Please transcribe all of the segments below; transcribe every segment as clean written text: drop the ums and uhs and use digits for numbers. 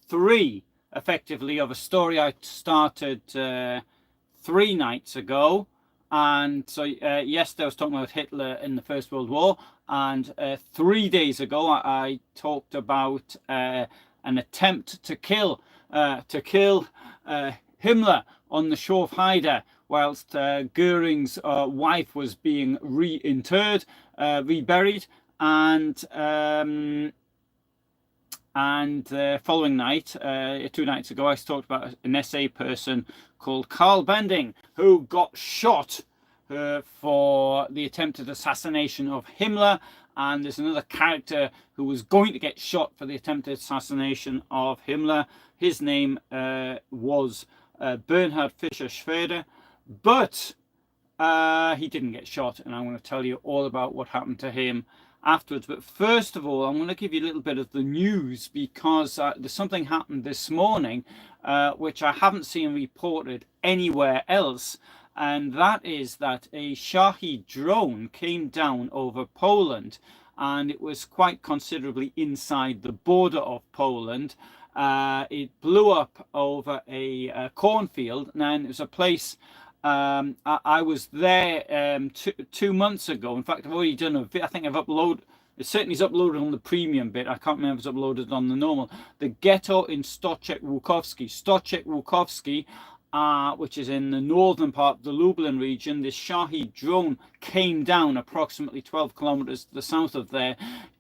3, effectively, of a story I started 3 nights ago. And so yesterday I was talking about Hitler in the First World War, and 3 days ago I talked about an attempt to kill Himmler on the shore of Haida, whilst Goering's wife was being reburied, and the following night, 2 nights ago, I talked about an SA person called Carl Bending, who got shot for the attempted assassination of Himmler. And there's another character who was going to get shot for the attempted assassination of Himmler. His name was Bernhard Fischer-Schweder, but he didn't get shot, and I'm going to tell you all about what happened to him afterwards. But first of all, I'm going to give you a little bit of the news, because there's something happened this morning which I haven't seen reported anywhere else, and that is that a Shahed drone came down over Poland, and it was quite considerably inside the border of Poland. It blew up over a cornfield, and it was a place I was there 2 months ago. In fact, I've already done a bit. I think I've uploaded, it certainly is uploaded on the premium bit. I can't remember if it's uploaded on the normal. The ghetto in Stoczek Łukowski, which is in the northern part of the Lublin region. This Shahed drone came down approximately 12 kilometers to the south of there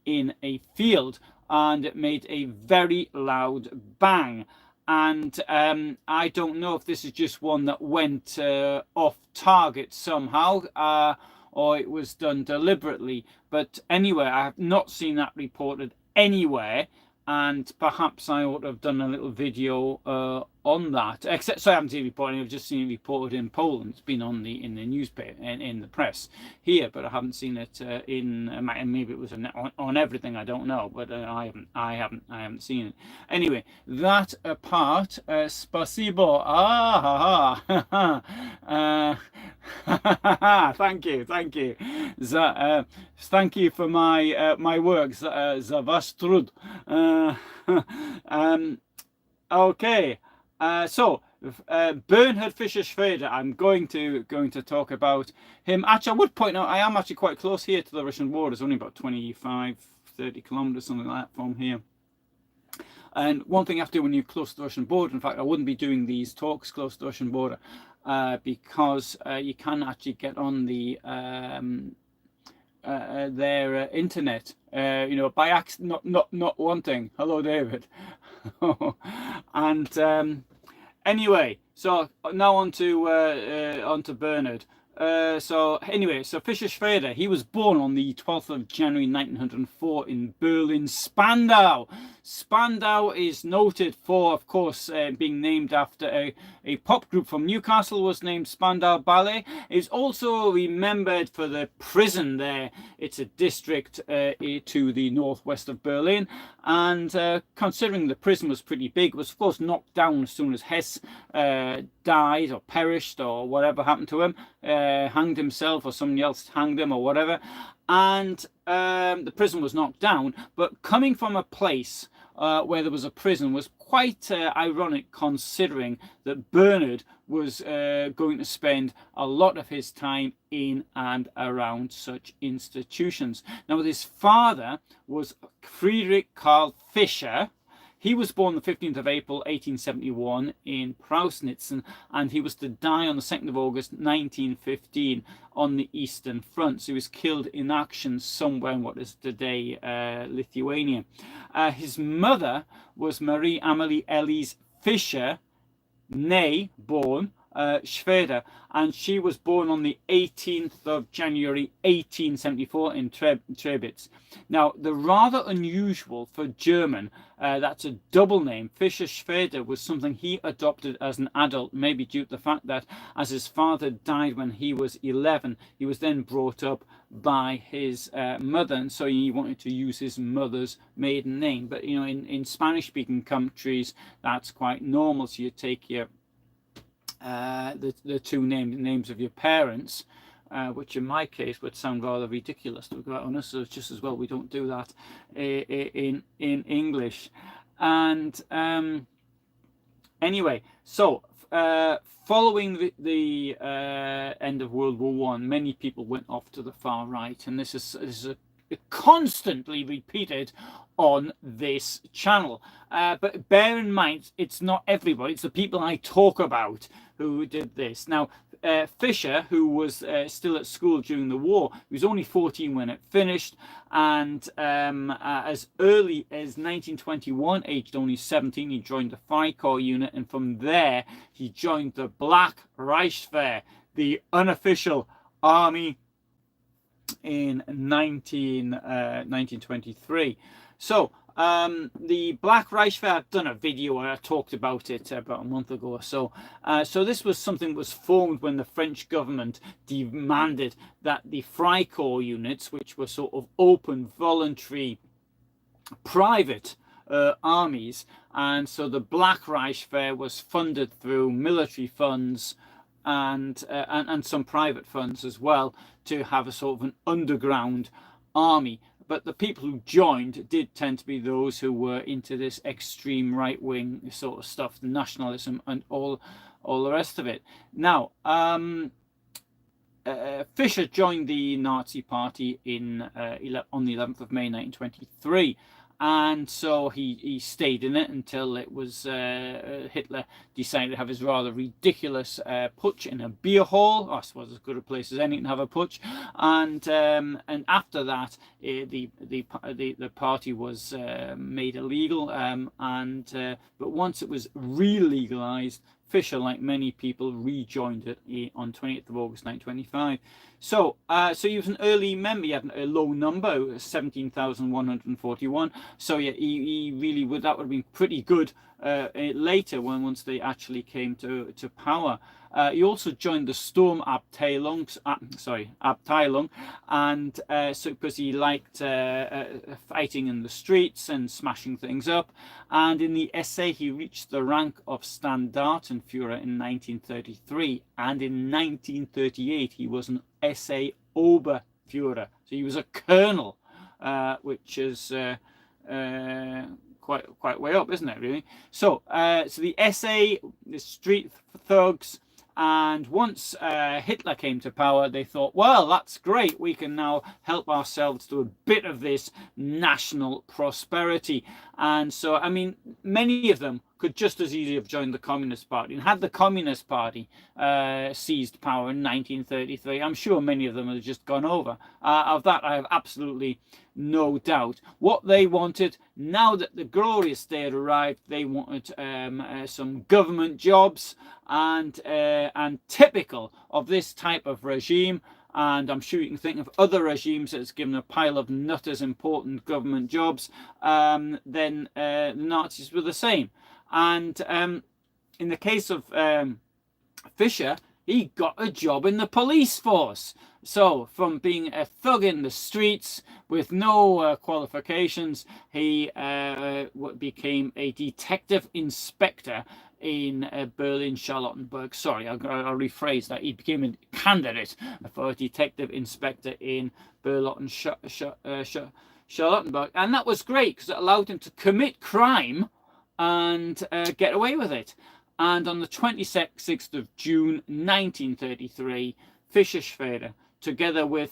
in a field, and it made a very loud bang. And I don't know if this is just one that went off target somehow, or it was done deliberately. But anyway, I have not seen that reported anywhere, and perhaps I ought to have done a little video on that. Except, so I haven't seen it reported. I've just seen it reported in Poland. It's been on in the newspaper in the press here, but I haven't seen it maybe it was on everything. I don't know, but I haven't seen it. Anyway, that apart, spasibo. Thank you. Thank you for my work. Za wasz trud. Okay. So Bernhard Fischer-Schweder, I'm going to talk about him. Actually, I would point out I am actually quite close here to the Russian border. It's only about 25-30 kilometers, something like that, from here. And one thing you have to do when you're close to the Russian border, in fact, I wouldn't be doing these talks close to the Russian border, because you can actually get on the their internet, by accident, not wanting. Hello, David. And anyway, so now on to Bernhard. So Fischer-Schweder, he was born on the 12th of January 1904 in Berlin Spandau. Spandau is noted for, of course, being named after a pop group from Newcastle, was named Spandau Ballet. It's also remembered for the prison there. It's a district to the northwest of Berlin, and considering the prison was pretty big, it was of course knocked down as soon as Hess died or perished or whatever happened to him, hanged himself or somebody else hanged him or whatever, and the prison was knocked down. But coming from a place where there was a prison was quite ironic, considering that Bernhard was going to spend a lot of his time in and around such institutions. Now, his father was Friedrich Carl Fischer. He was born the 15th of April 1871 in Praussnitzin, and he was to die on the 2nd of August 1915 on the Eastern Front. So he was killed in action somewhere in what is today Lithuania. His mother was Marie Amalie Elise Fischer, born Schweder, and she was born on the 18th of January 1874 in Trebitz. Now, the rather unusual for German, that's a double name. Fischer-Schweder was something he adopted as an adult, maybe due to the fact that as his father died when he was 11, he was then brought up by his mother, and so he wanted to use his mother's maiden name. But in Spanish-speaking countries, that's quite normal. So you take your the two names of your parents, which in my case would sound rather ridiculous, to be quite honest. So it's just as well we don't do that in English. And anyway, so following the end of World War One, many people went off to the far right, and this is constantly repeated on this channel. But bear in mind, it's not everybody, it's the people I talk about who did this. Now, Fischer, who was still at school during the war, he was only 14 when it finished, and as early as 1921, aged only 17, he joined the Freikorps unit, and from there he joined the Black Reichswehr, the unofficial army, in 1923. So the Black Reichswehr, I've done a video where I talked about it about a month ago or so. So this was something that was formed when the French government demanded that the Freikorps units, which were sort of open, voluntary, private armies, and so the Black Reichswehr was funded through military funds and some private funds as well, to have a sort of an underground army. But the people who joined did tend to be those who were into this extreme right-wing sort of stuff, the nationalism and all the rest of it. Now, Fischer joined the Nazi Party on the 11th of May 1923. And so he stayed in it until it was Hitler decided to have his rather ridiculous putsch in a beer hall. I suppose as good a place as any to have a putsch. And after that, the party was made illegal. But once it was re-legalized, Fischer, like many people, rejoined it on 28th of August 1925. So he was an early member. He had a low number, 17,141. So yeah, he really would. That would have been pretty good later once they actually came to power. He also joined the Sturmabteilung, and so because he liked fighting in the streets and smashing things up. And in the SA, he reached the rank of Standartenführer in 1933, and in 1938 he was an SA Oberführer, so he was a colonel, which is quite way up, isn't it, really? So the SA, the street thugs. And once Hitler came to power, they thought, well, that's great. We can now help ourselves to a bit of this national prosperity. And so, I mean, many of them could just as easily have joined the Communist Party. And had the Communist Party seized power in 1933, I'm sure many of them had just gone over. Of that, I have absolutely no doubt. What they wanted, now that the glorious day had arrived, they wanted some government jobs, and typical of this type of regime, and I'm sure you can think of other regimes that's given a pile of nutters important government jobs, then the Nazis were the same. And in the case of Fischer, he got a job in the police force. So from being a thug in the streets with no qualifications, he became a detective inspector in Berlin Charlottenburg. Sorry, I'll rephrase that. He became a candidate for a detective inspector in Berlin Charlottenburg, and that was great because it allowed him to commit crime and get away with it. And on the 26th of June 1933, Fischer-Schweder, together with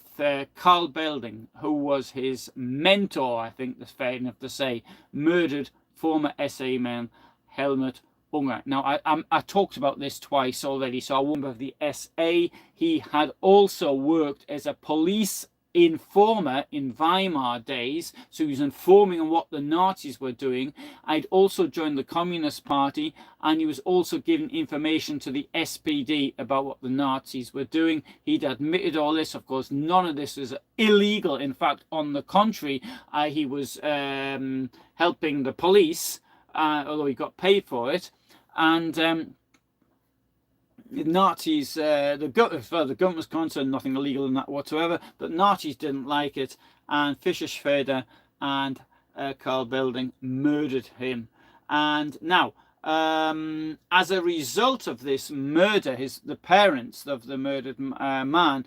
Karl Belding, who was his mentor, I think that's fair enough to say, murdered former SA man Helmut Unger. Now, I talked about this twice already, so I won't of the SA. He had also worked as a police informer in Weimar days, so he was informing on what the Nazis were doing. I'd also joined the Communist Party, and he was also giving information to the SPD about what the Nazis were doing. He'd admitted all this. Of course, none of this was illegal. In fact, on the contrary, he was helping the police, although he got paid for it. And the Nazis, the government was concerned, nothing illegal in that whatsoever, but Nazis didn't like it, and Fischer-Schweder and Karl Belding murdered him. And now, as a result of this murder, the parents of the murdered man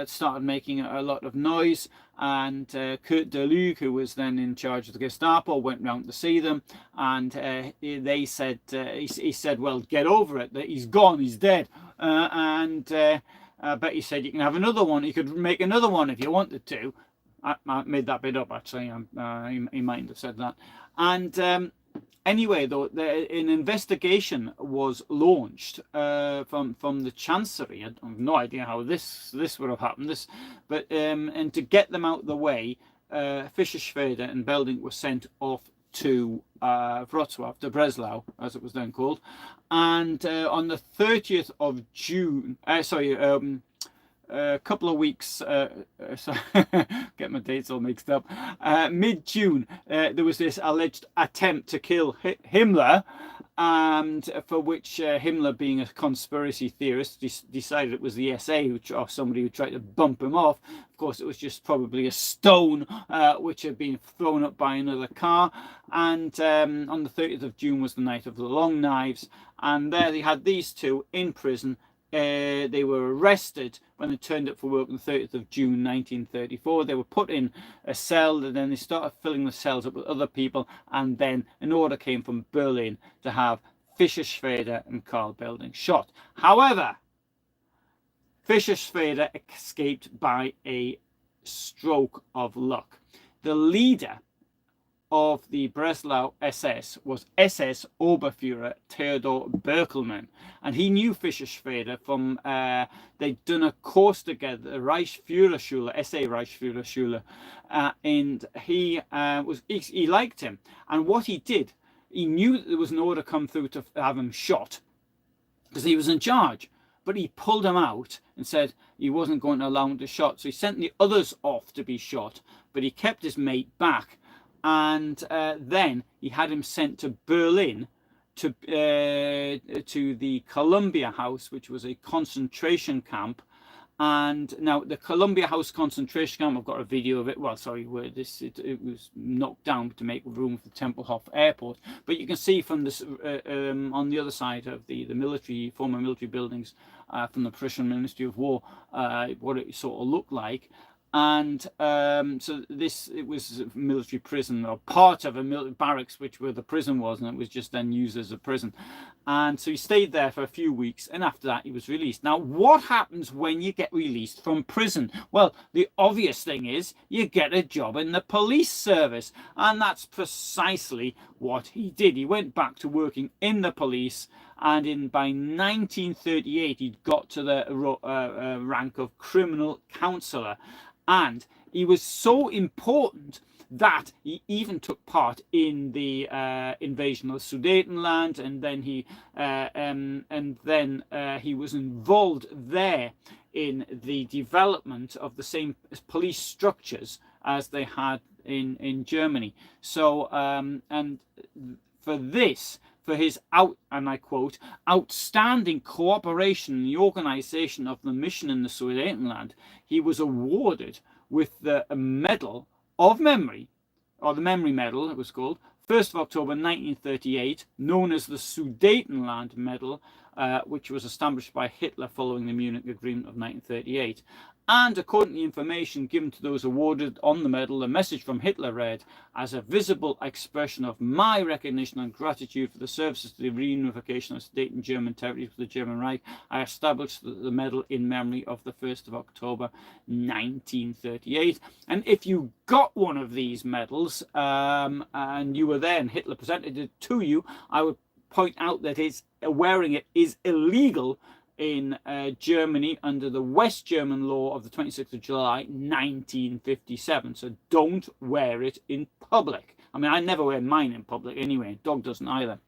started making a lot of noise, and Kurt de Lueg, who was then in charge of the Gestapo, went round to see them, and they said, he said, well, get over it, that he's gone, he's dead, but he said, you can have another one, you could make another one if you wanted to. I made that bit up, actually. He mightn't have said that. And anyway, though, an investigation was launched from the Chancery. I have no idea how this would have happened. And to get them out of the way, Fischer-Schweder and Belding were sent off to Wrocław, to Breslau, as it was then called. And on the 30th of June, a couple of weeks, get my dates all mixed up, mid-June, there was this alleged attempt to kill Himmler, and for which Himmler, being a conspiracy theorist, decided it was the SA or somebody who tried to bump him off. Of course, it was just probably a stone which had been thrown up by another car. And on the 30th of June was the night of the long knives, and there they had these two in prison. They were arrested when they turned up for work on the 30th of June 1934. They were put in a cell, and then they started filling the cells up with other people, and then an order came from Berlin to have Fischer-Schweder and Carl Belding shot. However, Fischer-Schweder escaped by a stroke of luck. The leader of the Breslau SS was SS Oberfuhrer Theodor Böckelmann, and he knew Fischer-Schweder from they'd done a course together, the Reichsführerschule, SA Reichsführerschule, and he liked him. And what he did, he knew that there was an order come through to have him shot because he was in charge, but he pulled him out and said he wasn't going to allow him to shot. So he sent the others off to be shot, but he kept his mate back. And then he had him sent to Berlin to the Columbia House, which was a concentration camp. And now the Columbia House concentration camp, I've got a video of it. Well, sorry, it was knocked down to make room for Tempelhof Airport. But you can see from this on the other side of the former military buildings from the Prussian Ministry of War, what it sort of looked like. And so it was a military prison, or part of a military barracks, which where the prison was, and it was just then used as a prison. And so he stayed there for a few weeks, and after that he was released. Now, what happens when you get released from prison? Well, the obvious thing is you get a job in the police service, and that's precisely what he did. He went back to working in the police, and by 1938 he'd got to the rank of criminal counsellor. And he was so important that he even took part in the invasion of Sudetenland, and then he was involved there in the development of the same police structures as they had in Germany. So and for this, for his and I quote, outstanding cooperation in the organization of the mission in the Sudetenland, he was awarded with the Medal of Memory, or the Memory Medal it was called, 1st of October 1938, known as the Sudetenland Medal, which was established by Hitler following the Munich Agreement of 1938. And according to the information given to those awarded on the medal, the message from Hitler read, "As a visible expression of my recognition and gratitude for the services to the reunification of Sudeten German territories with the German Reich, I established the medal in memory of the 1st of October 1938. And if you got one of these medals and you were there and Hitler presented it to you, I would point out that wearing it is illegal in Germany under the West German law of the 26th of July 1957. So don't wear it in public. I mean, I never wear mine in public anyway. Dog doesn't either.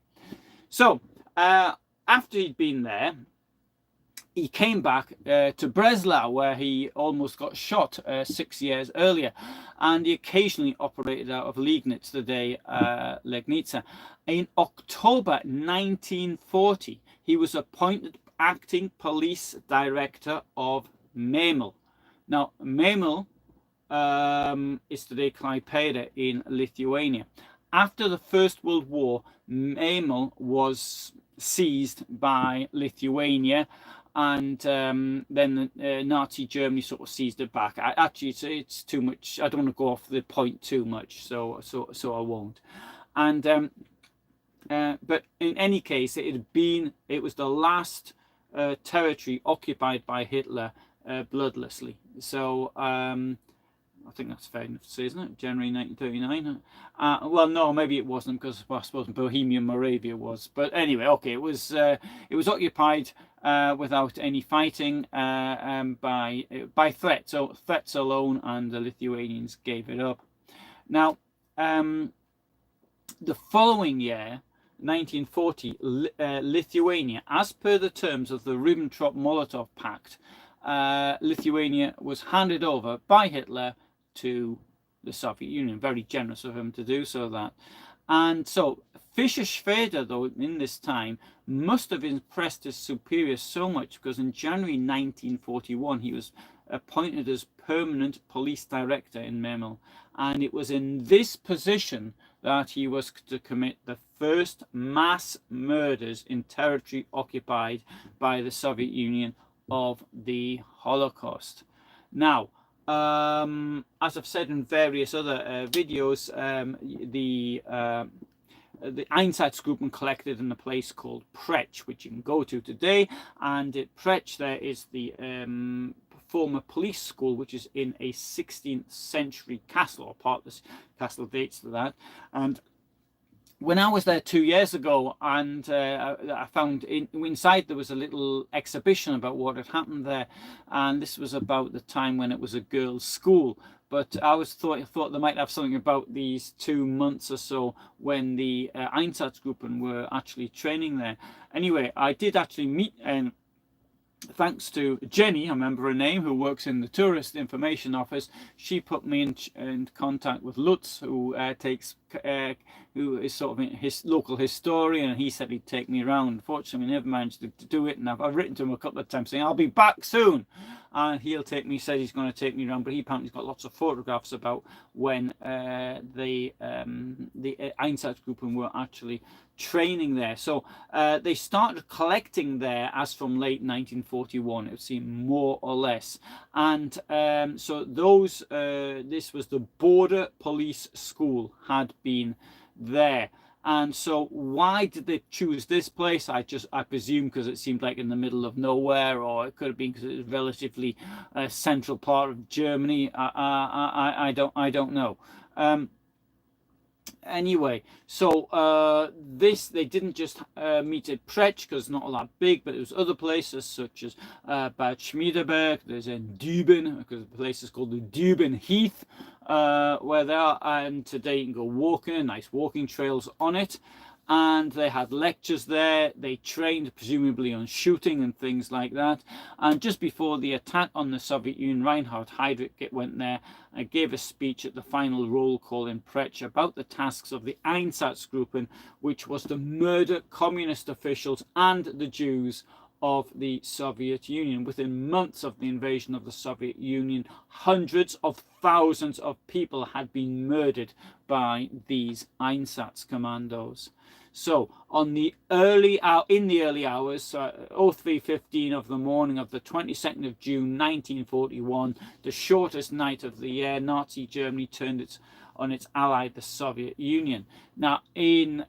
So after he'd been there, he came back to Breslau, where he almost got shot 6 years earlier, and he occasionally operated out of Liegnitz, today Legnica. In October 1940, he was appointed acting police director of Memel. Now, Memel is today Klaipėda in Lithuania. After the First World War, Memel was seized by Lithuania, and then Nazi Germany sort of seized it back. Actually, it's too much. I don't want to go off the point too much, so I won't. And but in any case, it was the last territory occupied by Hitler bloodlessly. So I think that's fair enough to say, isn't it? January 1939. Well, no, maybe it wasn't, because I suppose Bohemian Moravia was. But anyway, okay, it was occupied without any fighting by threat. So threats alone, and the Lithuanians gave it up. Now, the following year, 1940, Lithuania, as per the terms of the Ribbentrop-Molotov Pact, Lithuania was handed over by Hitler to the Soviet Union. Very generous of him to do so that. And so Fischer-Schweder, though, in this time, must have impressed his superiors so much, because in January 1941 he was appointed as permanent police director in Memel, and it was in this position that he was to commit the first mass murders in territory occupied by the Soviet Union of the Holocaust. Now, as I've said in various other videos, the Einsatzgruppen collected in a place called Prech, which you can go to today, and at Prech there is the former police school, which is in a 16th century castle, or part of this castle dates to that. And when I was there 2 years ago, and I found inside there was a little exhibition about what had happened there, and this was about the time when it was a girls' school. But I thought they might have something about these 2 months or so when the Einsatzgruppen were actually training there. Anyway, I did actually meet, thanks to Jenny, I remember her name, who works in the tourist information office. She put me in contact with Lutz, who who is sort of his local historian, and he said he'd take me around. Unfortunately, we never managed to do it, and I've written to him a couple of times saying I'll be back soon, and he'll take me. Said he's going to take me around, but he apparently has got lots of photographs about when the Einsatzgruppen were actually training there. So they started collecting there as from late 1941, it would seem, more or less. And so this was the Border Police School had been there. And so why did they choose this place? I presume because it seemed like in the middle of nowhere, or it could have been because it was relatively central part of Germany. I don't know. Anyway, so they didn't just meet at Prech, because it's not all that big, but there was other places such as Bad Schmiedeberg. There's in Düben, because the place is called the Düben Heath, where they are, and today you can go walking, nice walking trails on it. And they had lectures there. They trained presumably on shooting and things like that. And just before the attack on the Soviet Union, Reinhard Heydrich went there and gave a speech at the final roll call in Prech about the tasks of the Einsatzgruppen, which was to murder communist officials and the Jews of the Soviet Union. Within months of the invasion of the Soviet Union, hundreds of thousands of people had been murdered by these Einsatz commandos. So in the early hours, 03:15 of the morning of the 22nd of June 1941, the shortest night of the year, Nazi Germany turned on its ally, the Soviet Union. Now, in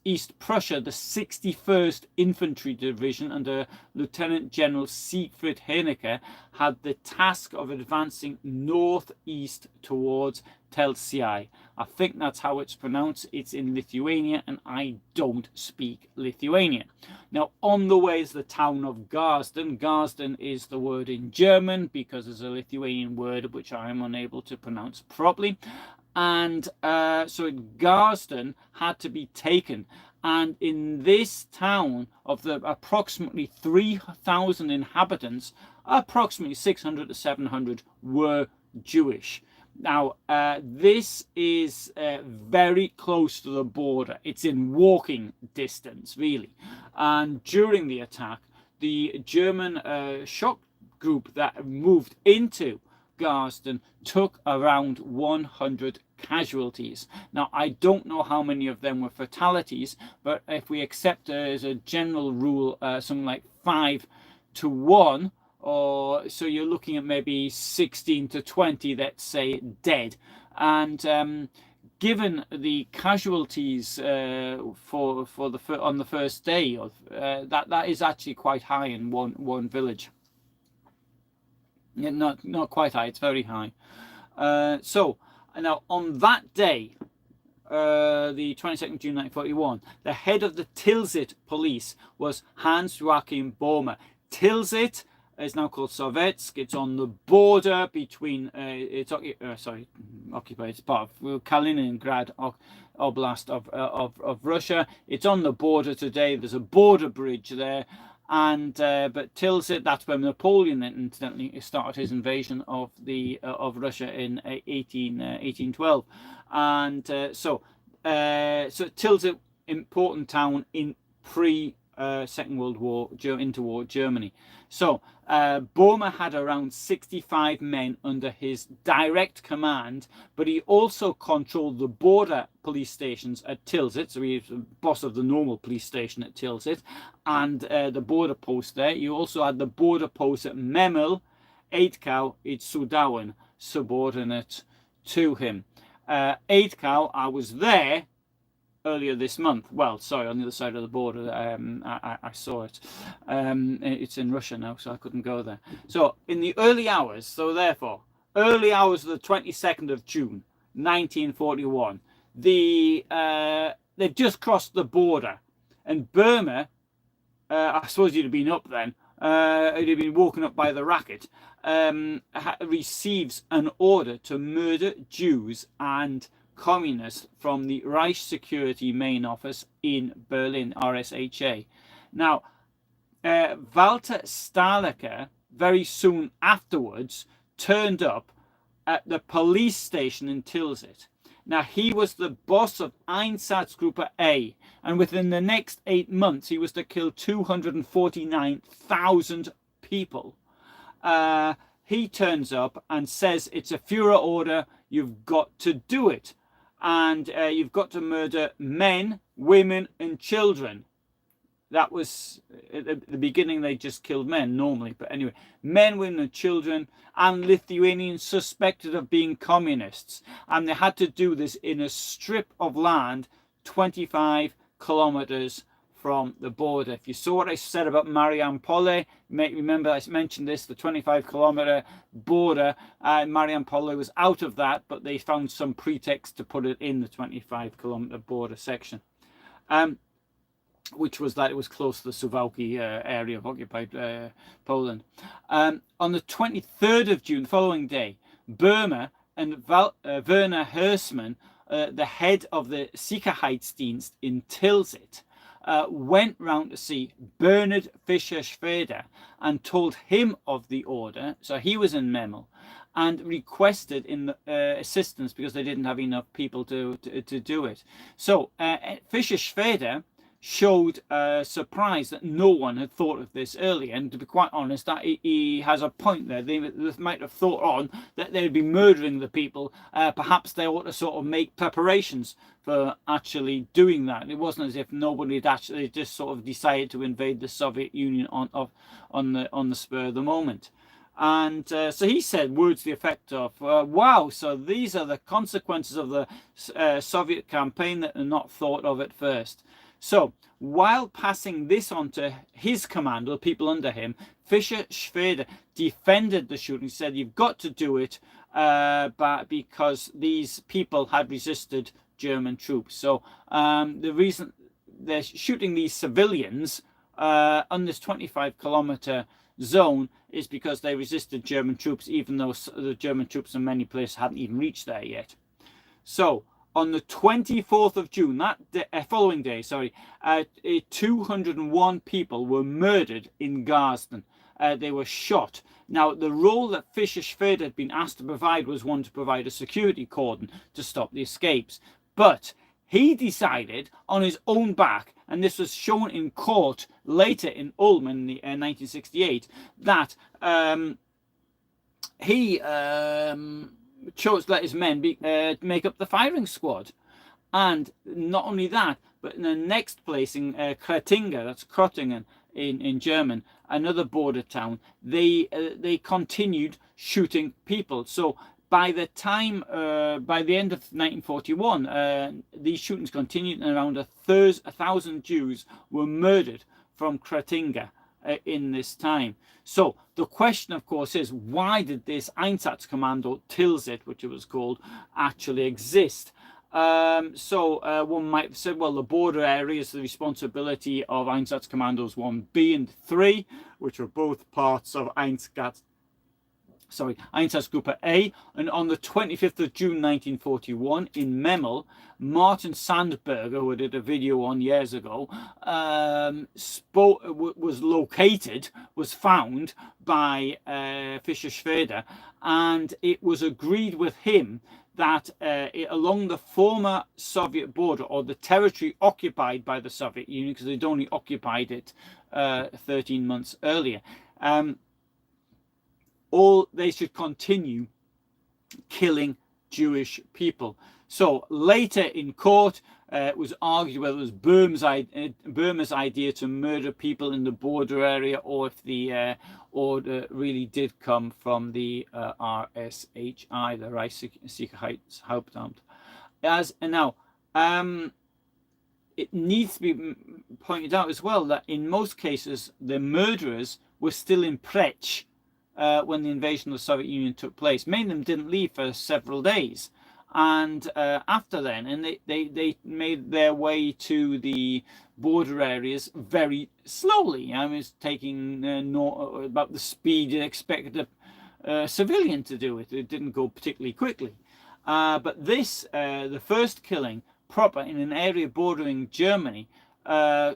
East Prussia, the 61st Infantry Division under Lieutenant General Siegfried Henecke had the task of advancing northeast towards Tilsit. I think that's how it's pronounced. It's in Lithuania, and I don't speak Lithuanian. Now, on the way is the town of Garsden. Garsden is the word in German, because there's a Lithuanian word which I am unable to pronounce properly. And so Garsden had to be taken. And in this town of the approximately 3,000 inhabitants, approximately 600 to 700 were Jewish. Now, this is very close to the border. It's in walking distance, really. And during the attack, the German shock group that moved into Garsden took around 100 casualties. Now, I don't know how many of them were fatalities, but if we accept as a general rule something like 5 to 1, or so you're looking at maybe 16 to 20, let's say, dead. And given the casualties on the first day, that is actually quite high in one village. Yeah, not quite high, it's very high. So now on that day, the 22nd of June 1941, the head of the Tilsit police was Hans Joachim Bohmer. Tilsit is now called Sovetsk. It's on the border between occupied. It's part of Kaliningrad Oblast of Russia. It's on the border today. There's a border bridge there. And but Tilsit, that's where Napoleon incidentally started his invasion of Russia in 1812, and so Tilsit, important town in Second World War, interwar Germany. So Bohmer had around 65 men under his direct command, but he also controlled the border police stations at Tilsit. So he was the boss of the normal police station at Tilsit and the border post there. You also had the border post at Memel, Eidkau, Sudauen, subordinate to him. Eidkau, I was there earlier this month. Well, sorry, on the other side of the border. I saw it. It's in Russia now, so I couldn't go there. So in the early hours, early hours of the 22nd of June 1941, they've just crossed the border, and Burma, I suppose you'd have been up then, you'd have been woken up by the racket, receives an order to murder Jews and communists from the Reich Security Main Office in Berlin, RSHA. Now, Walter Stahlecker very soon afterwards turned up at the police station in Tilsit. Now, he was the boss of Einsatzgruppe A, and within the next 8 months, he was to kill 249,000 people. He turns up and says, it's a Führer order, you've got to do it. And you've got to murder men, women, and children. That was, at the beginning, they just killed men normally. But anyway, men, women, and children, and Lithuanians suspected of being communists. And they had to do this in a strip of land 25 kilometers from the border. If you saw what I said about Marie Amalie, remember I mentioned this, the 25-kilometer border. Marie Amalie was out of that, but they found some pretext to put it in the 25-kilometer border section, which was that it was close to the Suwałki area of occupied Poland. On the 23rd of June, the following day, Burma and Werner Hersmann, the head of the Sicherheitsdienst in Tilsit, went round to see Bernhard Fischer-Schweder and told him of the order. So he was in Memel, and requested assistance because they didn't have enough people to do it. So Fischer-Schweder showed surprise that no one had thought of this earlier, and to be quite honest, that he has a point there. They might have thought on that they'd be murdering the people. Perhaps they ought to sort of make preparations for actually doing that. It wasn't as if nobody had actually just sort of decided to invade the Soviet Union on the spur of the moment. And so he said words to the effect of, wow, so these are the consequences of the Soviet campaign that are not thought of at first. So while passing this on to his commando, people under him, Fischer-Schweder defended the shooting. He said, you've got to do it but because these people had resisted German troops. So the reason they're shooting these civilians on this 25-kilometer zone is because they resisted German troops, even though the German troops in many places hadn't even reached there yet. So on the 24th of June, that following day, 201 people were murdered in Garsden. They were shot. Now, the role that Fischer-Schweder had been asked to provide was one to provide a security cordon to stop the escapes. But he decided on his own back, and this was shown in court later in Ulm in 1968, that he chose to let his men make up the firing squad. And not only that, but in the next place in Kretinga, that's Krottingen, in German, another border town, they continued shooting people. So by the time, by the end of 1941, these shootings continued, and around 1,000 Jews were murdered from Kretinga in this time. So the question, of course, is why did this Einsatzkommando Tilsit, which it was called, actually exist? One might have said, well, the border area is the responsibility of Einsatzkommandos 1B and 3, which are both parts of Einsatzgruppe A. And on the 25th of June 1941 in Memel, Martin Sandberger, who I did a video on years ago, was found by Fischer-Schweder, and it was agreed with him that along the former Soviet border, or the territory occupied by the Soviet Union, because they'd only occupied it 13 months earlier, they should continue killing Jewish people. So later in court, it was argued whether it was Burma's idea to murder people in the border area, or if the order really did come from the RSHI, the Reichssicherheitshauptamt. It needs to be pointed out as well that in most cases the murderers were still in Prech when the invasion of the Soviet Union took place. Many of them didn't leave for several days. And after then, and they made their way to the border areas very slowly. I mean, it's taking about the speed you expected a civilian to do it. It didn't go particularly quickly. But this, the first killing proper in an area bordering Germany,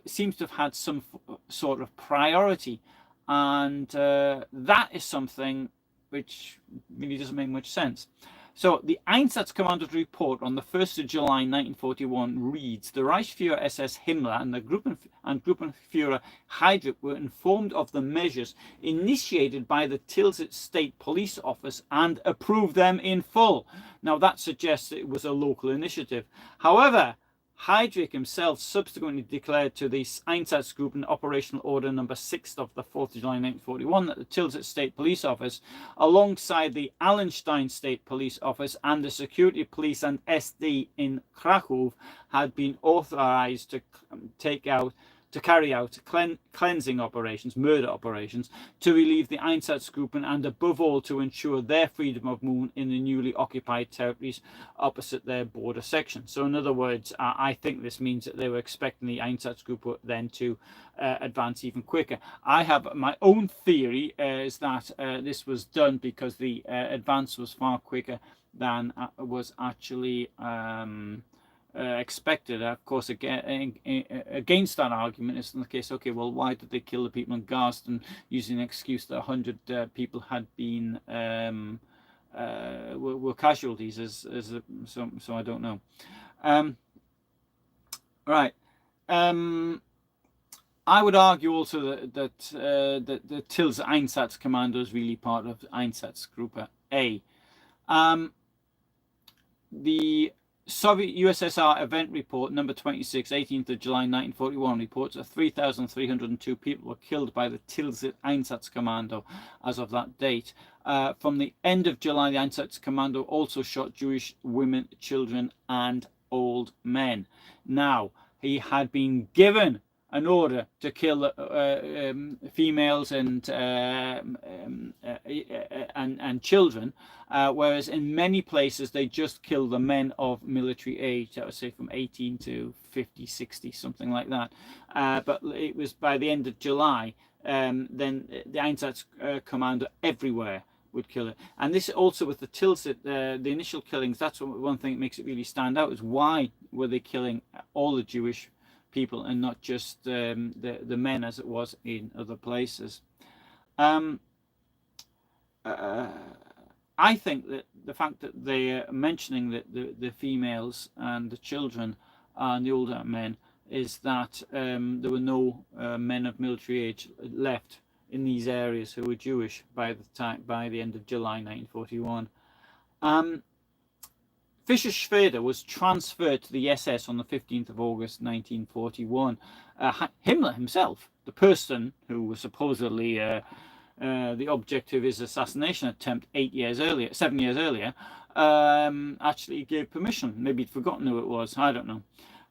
seems to have had some sort of priority. And that is something which really doesn't make much sense. So the Einsatzkommando's report on the 1st of July 1941 reads, the Reichsführer SS Himmler and the Gruppenführer Heydrich were informed of the measures initiated by the Tilsit State Police Office and approved them in full. Now that suggests it was a local initiative. However, Heydrich himself subsequently declared to the Einsatzgruppen Operational Order number 6 of the 4th of July 1941 that the Tilsit State Police Office, alongside the Allenstein State Police Office and the Security Police and SD in Krakow, had been authorized to carry out cleansing operations, murder operations, to relieve the Einsatzgruppen and above all to ensure their freedom of movement in the newly occupied territories opposite their border section. So in other words, I think this means that they were expecting the Einsatzgruppe then to advance even quicker. I have my own theory is that this was done because the advance was far quicker than was actually expected. Of course, against that argument is in the case, okay, well, why did they kill the people in Garston using the excuse that 100 people had been were casualties? So I don't know. Right. I would argue also that the Tilsit Einsatzkommando is really part of Einsatzgruppe A. The Soviet USSR event report number 26, 18th of July 1941 reports that 3,302 people were killed by the Tilsit Einsatzkommando as of that date. From the end of July, the Einsatzkommando also shot Jewish women, children and old men. Now, he had been given an order to kill females and children, whereas in many places they just kill the men of military age, I would say from 18 to 50, 60, something like that. But it was by the end of July, then the Einsatzkommando everywhere would kill it. And this also with the Tilsit, the initial killings, that's one thing that makes it really stand out, is why were they killing all the Jewish people and not just the men as it was in other places. I think that the fact that they are mentioning that the females and the children and the older men is that there were no men of military age left in these areas who were Jewish by the end of July 1941. Fischer-Schweder was transferred to the SS on the 15th of August 1941. Himmler himself, the person who was supposedly the object of his assassination attempt 7 years earlier, actually gave permission. Maybe he'd forgotten who it was, I don't know.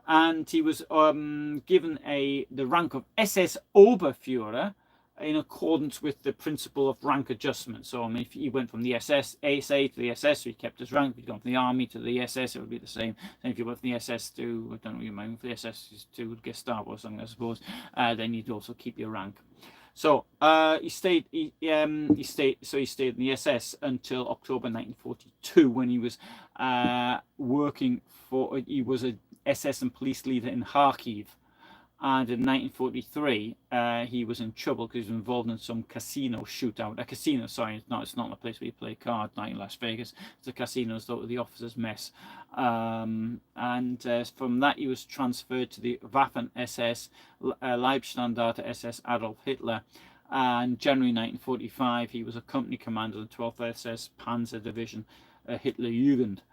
And he was given the rank of SS Oberführer in accordance with the principle of rank adjustment. So I mean, if he went from the SA to the SS, so he kept his rank. If he'd gone from the army to the SS, it would be the same. And if you went from the SS to, I don't know what you mean, from the SS to Gestapo or something, I suppose, then you'd also keep your rank. So he stayed in the SS until October 1942, when he was he was a SS and police leader in Kharkiv. And in 1943, he was in trouble because he was involved in some casino shootout. A casino, sorry, it's not a place where you play cards, not in Las Vegas. It's a casino, so the officers mess. From that, he was transferred to the Waffen-SS, Leibstandarte SS Adolf Hitler. And January 1945, he was a company commander of the 12th SS Panzer Division, Hitler Jugend.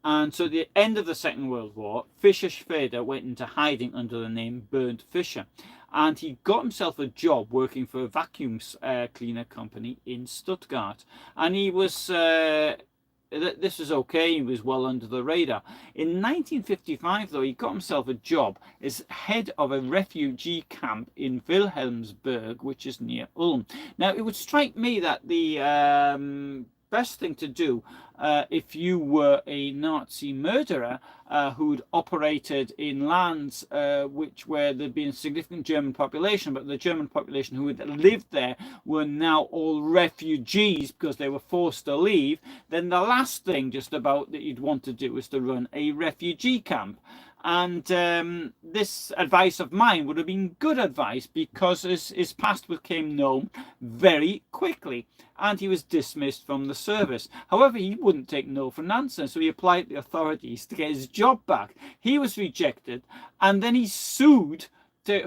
And so at the end of the Second World War, Fischer-Schweder went into hiding under the name Bernd Fischer. And he got himself a job working for a vacuum cleaner company in Stuttgart. And he was, this was okay, he was well under the radar. In 1955, though, he got himself a job as head of a refugee camp in Wilhelmsburg, which is near Ulm. Now, it would strike me that the best thing to do if you were a Nazi murderer who'd operated in lands where there'd been a significant German population, but the German population who had lived there were now all refugees because they were forced to leave, then the last thing just about that you'd want to do is to run a refugee camp. And this advice of mine would have been good advice, because his past became known very quickly and he was dismissed from the service. However, he wouldn't take no for an answer, so he applied to the authorities to get his job back. He was rejected, and then he sued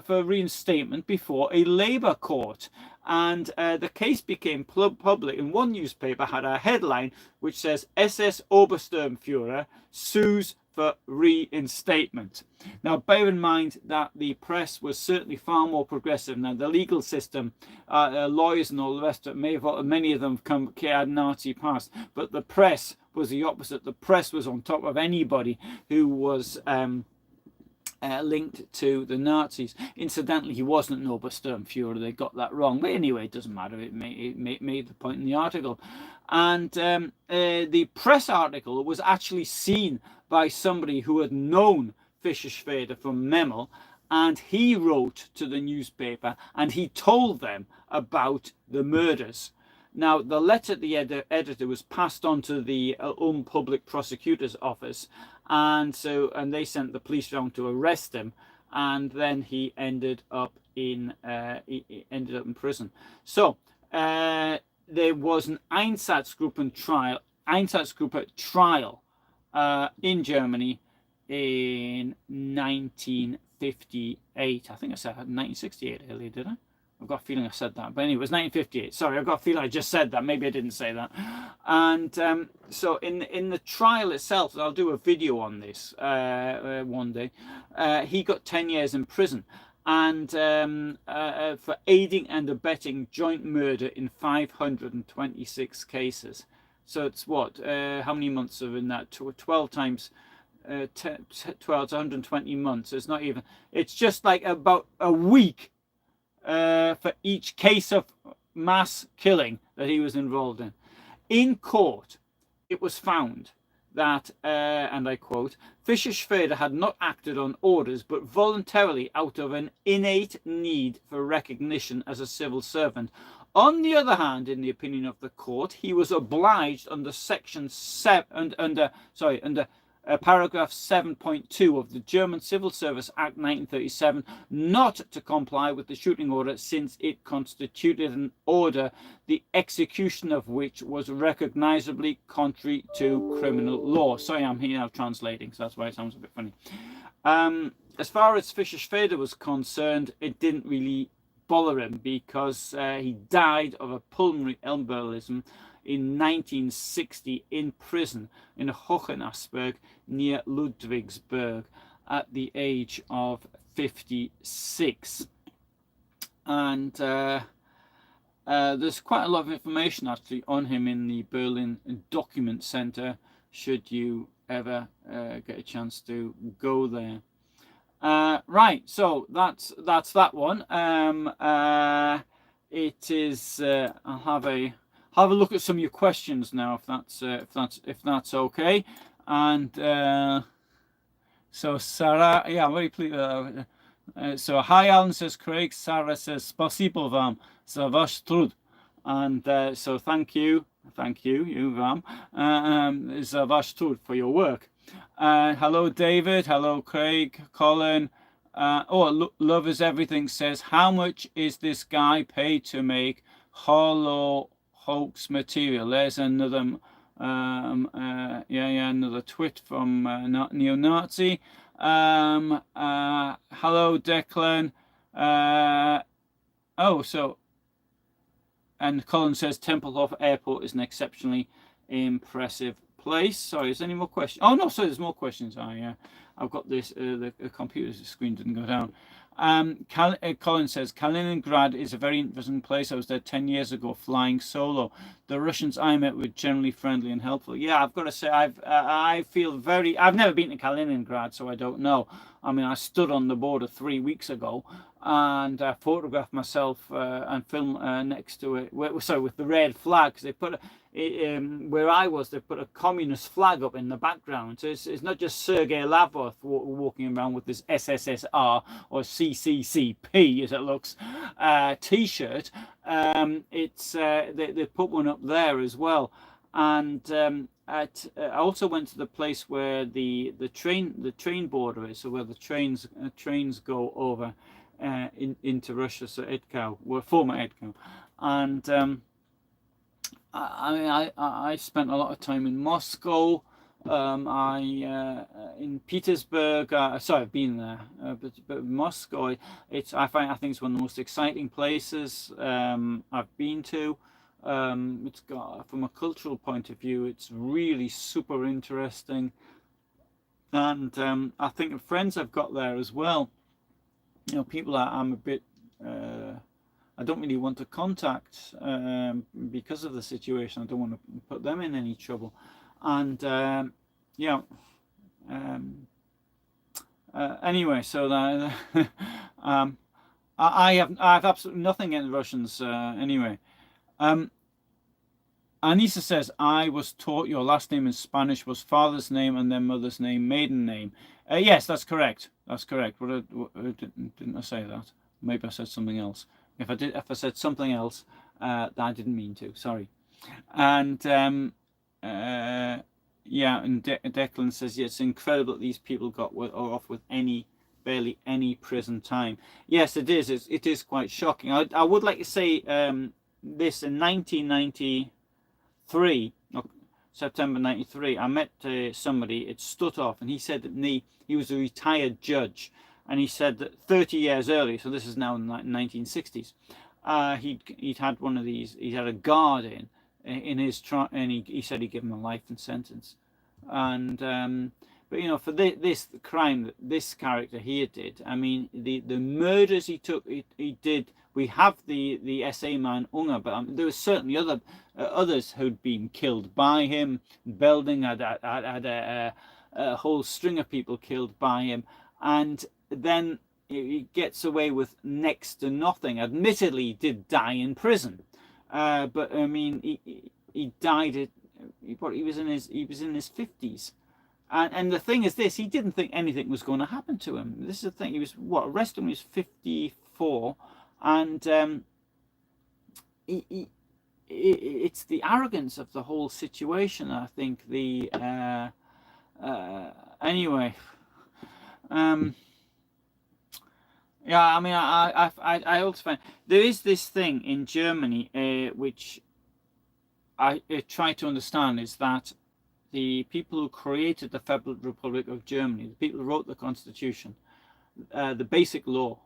for reinstatement before a labour court. And the case became public, and one newspaper had a headline which says SS Obersturmführer sues for reinstatement. Now, bear in mind that the press was certainly far more progressive. Now, the legal system, lawyers and all the rest of it, many of them had Nazi past, but the press was the opposite. The press was on top of anybody who was linked to the Nazis. Incidentally, he wasn't an Obersturmführer. They got that wrong. But anyway, it doesn't matter. It made the point in the article. And the press article was actually seen by somebody who had known Fischer-Schweder from Memel, and he wrote to the newspaper and he told them about the murders. Now, the letter to the editor was passed on to the Ulm Public Prosecutor's Office, and they sent the police round to arrest him, and then he ended up in prison. So there was an Einsatzgruppen trial in Germany in 1958. I think I said 1968 earlier, did I? I've got a feeling I said that, but anyway, it was 1958. Sorry, I've got a feeling I just said that. Maybe I didn't say that. And so in the trial itself, I'll do a video on this one day. He got 10 years in prison, and for aiding and abetting joint murder in 526 cases. So it's what? How many months are in that? 12 times 12 to 120 months. It's not even. It's just like about a week for each case of mass killing that he was involved in. In court, it was found that, and I quote, Fischer-Schweder had not acted on orders, but voluntarily out of an innate need for recognition as a civil servant. On the other hand, in the opinion of the court, he was obliged under section 7, under paragraph 7.2 of the German Civil Service Act 1937 not to comply with the shooting order, since it constituted an order the execution of which was recognizably contrary to criminal law. Sorry, I'm here now translating, so that's why it sounds a bit funny. As far as Fischer-Schweder was concerned, it didn't really bother him, because he died of a pulmonary embolism in 1960 in prison in Hohenasperg near Ludwigsburg at the age of 56. And there's quite a lot of information actually on him in the Berlin Document Center, should you ever get a chance to go there. Right, so that's that one. It is. I'll have a look at some of your questions now, if that's okay. And so Sarah, yeah, I'm very pleased. So hi, Alan, says Craig. Sarah says spasibo vam za vaš trud, and so thank you, you vam, za vaš trud, for your work. Hello, David. Hello, Craig. Colin. Love is everything says, how much is this guy paid to make hoax material? There's another, another twit from neo-Nazi. Hello, Declan. And Colin says Tempelhof Airport is an exceptionally impressive place. Sorry, is there any more questions? Oh no, sorry, there's more questions. I've got this. The computer screen didn't go down. Colin says Kaliningrad is a very interesting place. I was there 10 years ago flying solo. The Russians I met were generally friendly and helpful. Yeah, I've got to say I feel very. I've never been to Kaliningrad, so I don't know. I mean, I stood on the border 3 weeks ago and photographed myself and filmed next to it. Sorry, with the red flag, because they put where I was, they put a communist flag up in the background. So it's not just Sergei Lavrov walking around with this SSSR or CCCP, as it looks, T-shirt. It's they put one up there as well. And I also went to the place where the train border is, so where the trains go over into Russia, so Edkow, former Edkow, and I spent a lot of time in Moscow. In Petersburg. Sorry, I've been there, but Moscow. I think it's one of the most exciting places I've been to. It's got, from a cultural point of view, it's really super interesting, and I think the friends I've got there as well. You know, people that I'm a bit. I don't really want to contact because of the situation. I don't want to put them in any trouble, and anyway, so that I have absolutely nothing against Russians anyway. Anissa says, I was taught your last name in Spanish was father's name and then mother's name, maiden name. Yes, that's correct. That's correct. Didn't I say that? Maybe I said something else. If I said something else, I didn't mean to. Sorry. And yeah, and Declan says, yeah, it's incredible that these people got off with barely any prison time. Yes, it is. It is quite shocking. I would like to say this in 1993, September 93, I met somebody at Stutthof, and he said that he was a retired judge, and he said that 30 years earlier, so this is now in the 1960s, he'd had one of these. He had a guard in his trial, and he said he'd give him a life sentence, and but you know, for this crime that this character here did, I mean, the murders he did. We have the SA man Unger, but there were certainly others who'd been killed by him. Belding had a whole string of people killed by him, and then he gets away with next to nothing. Admittedly, he did die in prison, but I mean, he died at he was in his 50s, and the thing is this: he didn't think anything was going to happen to him. This is the thing. He was arrested when he was 54. And it's the arrogance of the whole situation. I think anyway. Yeah, I mean, I also find there is this thing in Germany which I try to understand, is that the people who created the Federal Republic of Germany, the people who wrote the Constitution, the Basic Law.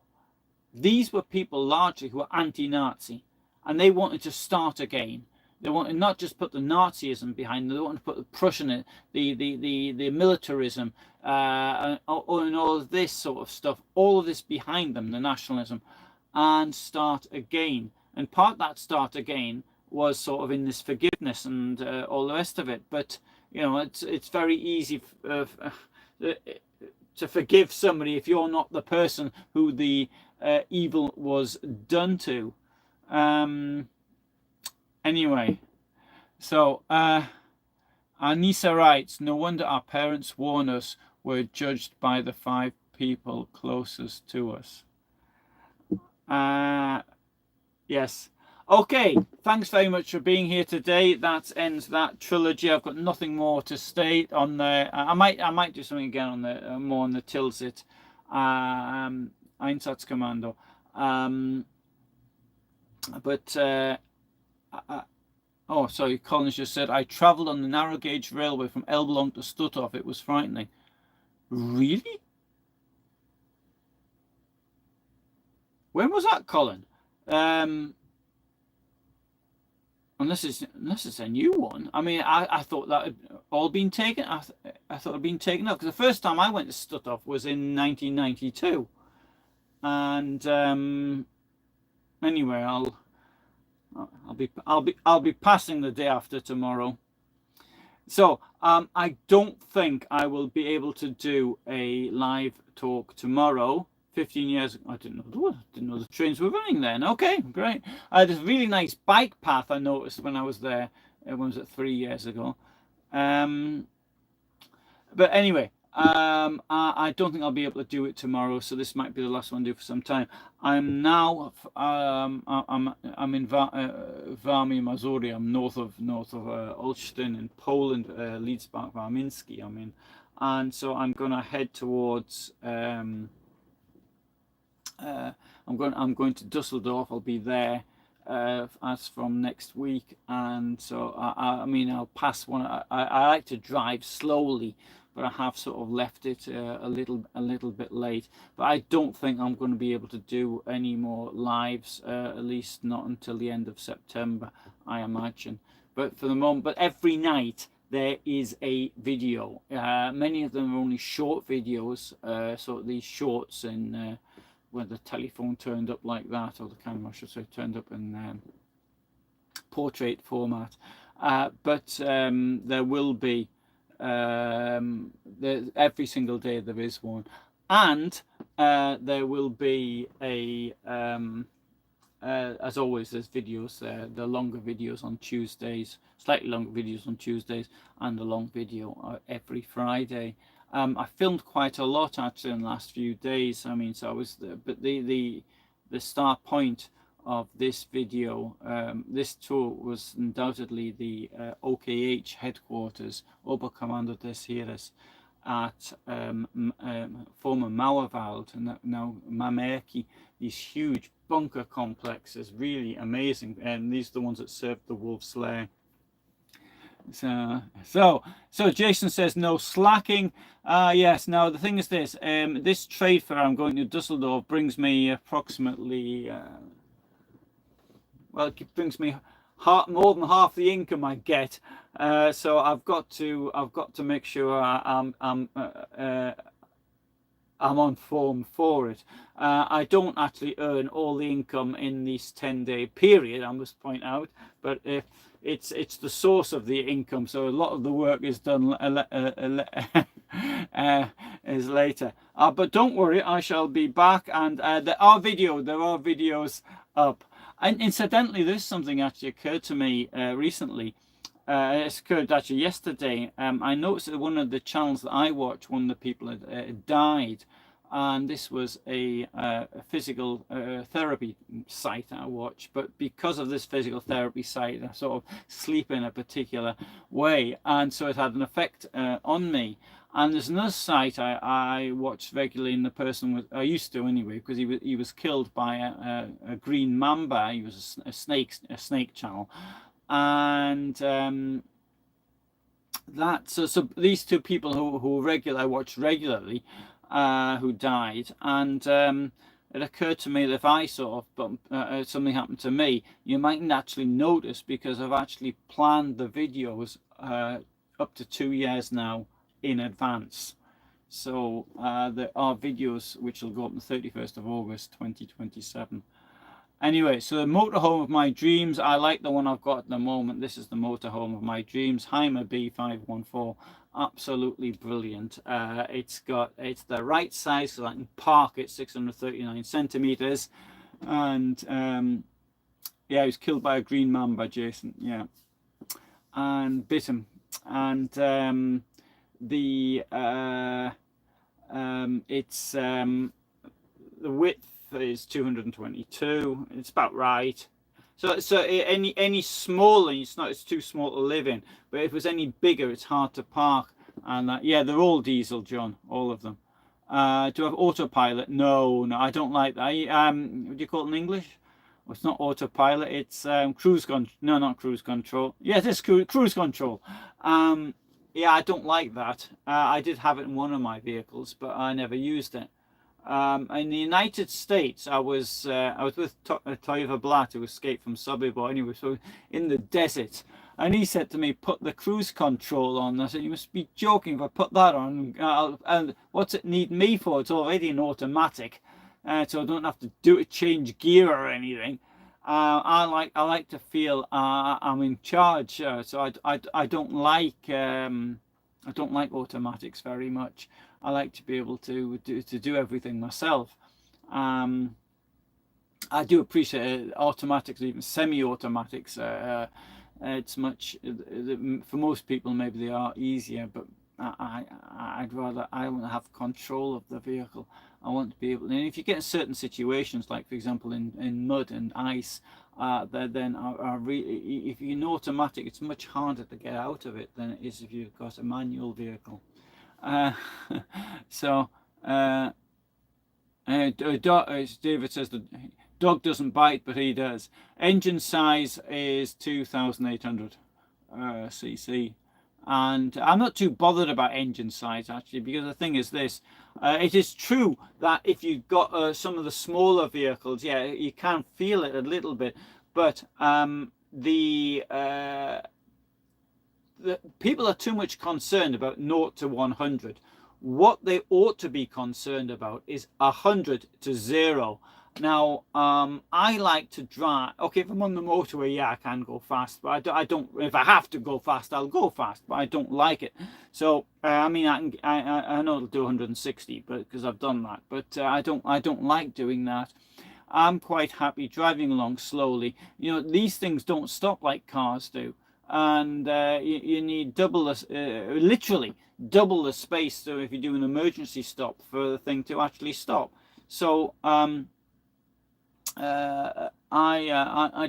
These were people largely who were anti-Nazi, and they wanted to start again. They want to not just put the Nazism behind them, they want to put the Prussian, the militarism, and all of this sort of stuff, all of this behind them, the nationalism, and start again. And part of that start again was sort of in this forgiveness and all the rest of it. But you know, it's very easy to forgive somebody if you're not the person who the evil was done to. Anyway, so Anissa writes, no wonder our parents warn us we're judged by the 5 people closest to us. Yes. Okay, thanks very much for being here today. That ends that trilogy. I've got nothing more to state on the. I might do something again on the more on the Tilsit Einsatzkommando. Oh, sorry, Collins just said, I travelled on the narrow gauge railway from Elbląg to Stutthof. It was frightening. Really? When was that, Colin? Unless it's a new one. I mean, I thought that had all been taken. I thought it had been taken up, because the first time I went to Stutthof was in 1992. And anyway, I'll be passing the day after tomorrow. So I don't think I will be able to do a live talk tomorrow. 15 years, I didn't know the trains were running then. Okay, great. There's a really nice bike path I noticed when I was there. When was it, 3 years ago? But anyway, I don't think I'll be able to do it tomorrow, so this might be the last one I do for some time. I'm now I'm in Warmia Mazury. I'm north of Olsztyn in Poland, Lidzbark Warmiński. I'm in, and so I'm gonna head towards. I'm going to Dusseldorf. I'll be there as from next week, and so I mean I'll pass one. I like to drive slowly, but I have sort of left it a little bit late. But I don't think I'm going to be able to do any more lives, at least not until the end of September, I imagine. But for the moment, but every night there is a video. Many of them are only short videos, so these shorts in. When the telephone turned up like that, or the camera, I should say, turned up in portrait format. But there will be, every single day there is one. And there will be a, as always, there's videos there, the longer videos on Tuesdays, slightly longer videos on Tuesdays, and a long video every Friday. I filmed quite a lot actually in the last few days. I mean, so I was there, but the start point of this video, this tour, was undoubtedly the OKH headquarters, Oberkommando des Heeres, at former Mauerwald, and now Mamerki. These huge bunker complexes, really amazing, and these are the ones that served the Wolf's Lair. So Jason says no slacking. Yes, now the thing is this, this trade fair I'm going to Dusseldorf brings me approximately well, it brings me more than half the income I get, so I've got to make sure I'm on form for it. I don't actually earn all the income in this 10-day period, I must point out, but it's the source of the income, so a lot of the work is done is later. But don't worry, I shall be back, and there are videos up. And incidentally, there's something actually occurred to me recently. It occurred actually yesterday. I noticed that one of the channels that I watch, one of the people had died, and this was a physical therapy site I watch. But because of this physical therapy site, I sort of sleep in a particular way, and so it had an effect on me. And there's another site I watch regularly, and the person was, I used to anyway, because he was killed by a green mamba. He was a snake channel, and so these two people who I watch regularly, who died, and it occurred to me that if I sort of something happened to me, you mightn't actually notice, because I've actually planned the videos up to 2 years now in advance. So there are videos which will go up on the 31st of August 2027. Anyway, so the motorhome of my dreams, I like the one I've got at the moment. This is the motorhome of my dreams, Himmler B514. Absolutely brilliant. It's the right size, so I can park it, 639 centimeters. And yeah, he was killed by a green man by Jason. Yeah, and bit him. And the width is 222. It's about right. So any smaller, it's too small to live in. But if it was any bigger, it's hard to park. And yeah, they're all diesel, John, all of them. Do I have autopilot? No, I don't like that. What do you call it in English? Well, it's not autopilot. It's cruise control. No, not cruise control. Yeah, it is cruise control. Yeah, I don't like that. I did have it in one of my vehicles, but I never used it. In the United States, I was with Toiva Blatt, who escaped from Sobibor anyway, so in the desert, and he said to me, put the cruise control on. I said, you must be joking. If I put that on, and what's it need me for? It's already an automatic, so I don't have to change gear or anything. I like to feel I'm in charge, so I don't like automatics very much. I like to be able to do everything myself. I do appreciate automatics, even semi-automatics. It's much, for most people maybe they are easier, but I want to have control of the vehicle. I want to be able, and if you get in certain situations, like for example in mud and ice, then if you're in automatic, it's much harder to get out of it than it is if you've got a manual vehicle. So David says the dog doesn't bite, but he does. Engine size is 2,800 cc. And I'm not too bothered about engine size, actually, because the thing is this. It is true that if you've got some of the smaller vehicles, yeah, you can feel it a little bit. But the people are too much concerned about 0 to 100. What they ought to be concerned about is 100 to 0. Now, I like to drive. Okay, if I'm on the motorway, yeah, I can go fast, but I don't. If I have to go fast, I'll go fast, but I don't like it. So, I mean, I know it'll do 160, but because I've done that, but I don't like doing that. I'm quite happy driving along slowly. You know, these things don't stop like cars do, and you need literally double the space. So if you do an emergency stop for the thing to actually stop. So I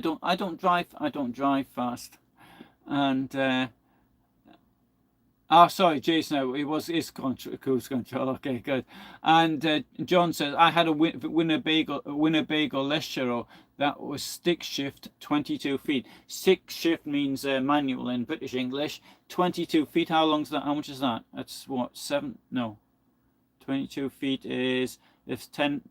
don't drive fast, and sorry, Jason, it was cruise control. Okay, good. And John says I had a Winnebago Leschero that was stick shift, 22 feet. Stick shift means manual in British English. 22 feet. How long's that? How much is that? That's what, 7? No, 22 feet is 10.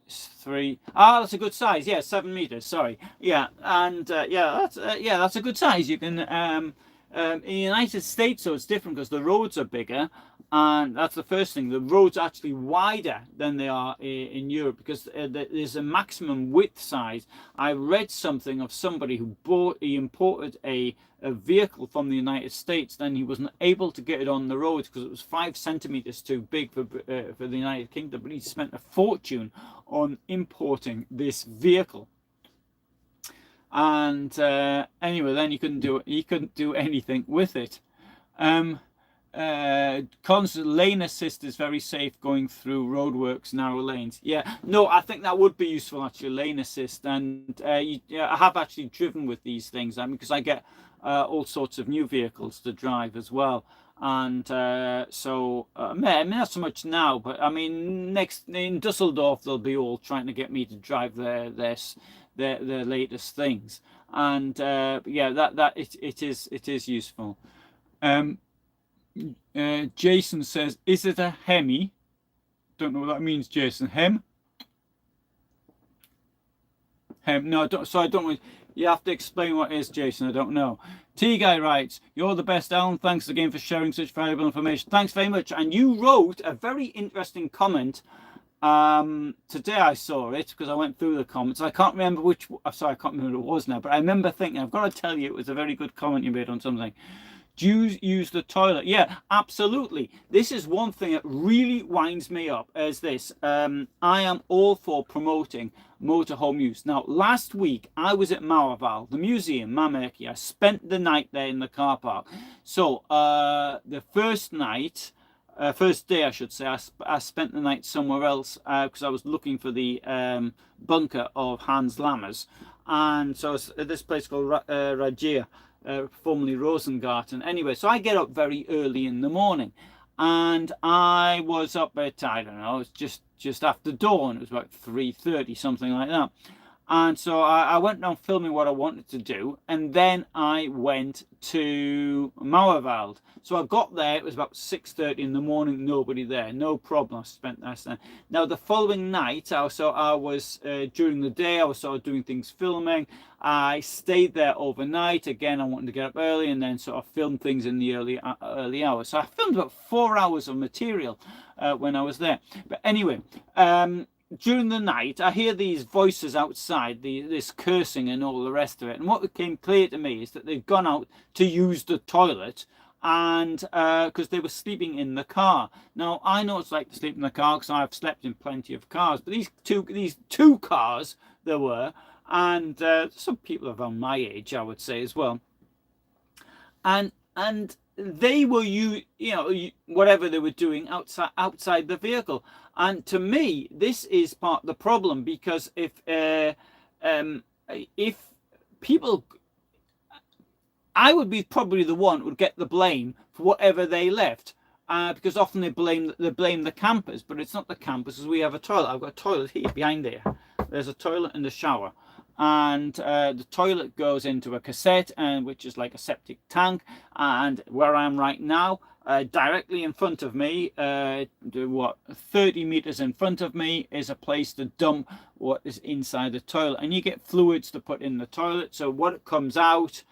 3. That's a good size. Yeah, 7 meters. Sorry. Yeah, and that's a good size. You can in the United States, so it's different because the roads are bigger, and that's the first thing. The roads are actually wider than they are in Europe because there's a maximum width size. I read something of somebody who imported a vehicle from the United States, then he wasn't able to get it on the road because it was 5 centimeters too big for the United Kingdom, but he spent a fortune on importing this vehicle. And anyway, then he couldn't do anything with it. Constant lane assist is very safe going through roadworks, narrow lanes. Yeah, no, I think that would be useful actually, lane assist. And I have actually driven with these things, because I get all sorts of new vehicles to drive as well. And so I mean, not so much now, but I mean, next in Dusseldorf they'll be all trying to get me to drive their latest things. And yeah, it is useful. Jason says, is it a Hemi? Don't know what that means, Jason. Hem? No, I don't. So I don't. You have to explain what it is, Jason. I don't know. T Guy writes, "You're the best, Alan. Thanks again for sharing such valuable information." Thanks very much. And you wrote a very interesting comment. Today I saw it because I went through the comments. I can't remember which. Sorry, I can't remember what it was now. But I remember thinking, I've got to tell you, it was a very good comment you made on something. Do you use the toilet? Yeah, absolutely. This is one thing that really winds me up, is this. I am all for promoting motorhome use. Now, last week, I was at Mauerwald, the museum, Mamerki. I spent the night there in the car park. So, the first day, I should say, I spent the night somewhere else because I was looking for the bunker of Hans Lammers. And so I was at this place called Ragia. Formerly Rosengarten. Anyway, so I get up very early in the morning, and I was up at, I don't know, it's just after dawn. It was about 3:30, something like that. And so I went down filming what I wanted to do, and then I went to Mauerwald. So I got there, it was about 6:30 in the morning, nobody there, no problem. I spent that time. Now the following night, I was during the day, I was sort of doing things filming. I stayed there overnight. Again, I wanted to get up early and then sort of film things in the early hours. So I filmed about 4 hours of material when I was there. But anyway, during the night, I hear these voices outside, this cursing and all the rest of it. And what became clear to me is that they'd gone out to use the toilet, and because they were sleeping in the car. Now, I know it's like to sleep in the car because I've slept in plenty of cars, but these two cars there were, and some people around my age, I would say as well, and they were whatever they were doing outside the vehicle. And to me, this is part of the problem, because if people, I would be probably the one who would get the blame for whatever they left, because often they blame the campers, but it's not the campers, because we have a toilet. I've got a toilet here behind there. There's a toilet and a shower, and the toilet goes into a cassette, which is like a septic tank. And where I am right now, directly in front of me, 30 meters in front of me, is a place to dump what is inside the toilet, and you get fluids to put in the toilet. So what comes out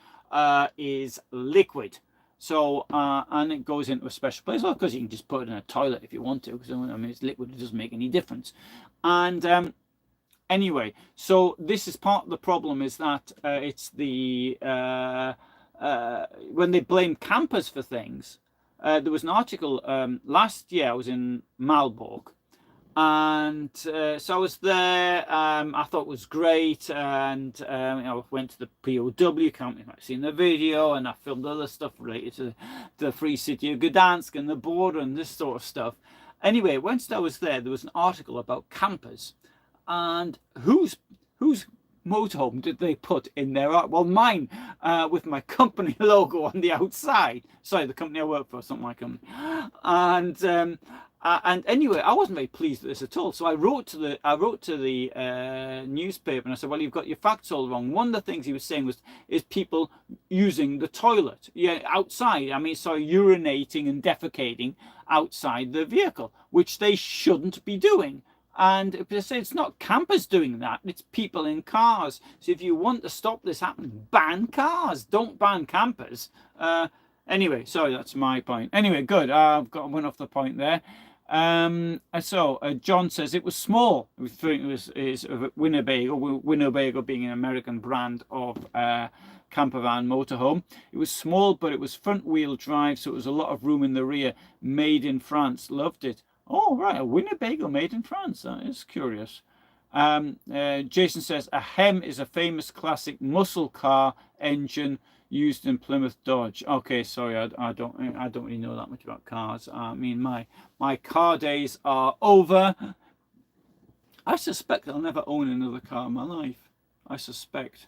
is liquid. So and it goes into a special place, well, because you can just put it in a toilet if you want to, because I mean it's liquid, it doesn't make any difference. And anyway, so this is part of the problem, is that it's the when they blame campers for things. There was an article last year. I was in Malbork, and so I was there. I thought it was great, and I went to the POW camp. You might have seen the video, and I filmed other stuff related to the Free City of Gdansk and the border and this sort of stuff. Anyway, once I was there was an article about campers, and whose motorhome did they put in their art? Well, mine, with my company logo on the outside. Sorry, the company I work for, it's not my company. And anyway, I wasn't very pleased with this at all. So I wrote to the newspaper, and I said, well, you've got your facts all wrong. One of the things he was saying is people using the toilet, outside. I mean, so urinating and defecating outside the vehicle, which they shouldn't be doing. And they say it's not campers doing that, it's people in cars. So if you want to stop this happening, ban cars, don't ban campers. Anyway, sorry, that's my point. Anyway, good. I've went off the point there. So John says it was small. It was Winnebago. Winnebago being an American brand of camper van motorhome. It was small, but it was front wheel drive, so it was a lot of room in the rear. Made in France. Loved it. Oh, right, a Winnebago made in France. That is curious. Jason says a HEM is a famous classic muscle car engine used in Plymouth Dodge. Okay, sorry, I don't really know that much about cars. I mean, my car days are over. I suspect I'll never own another car in my life. I suspect.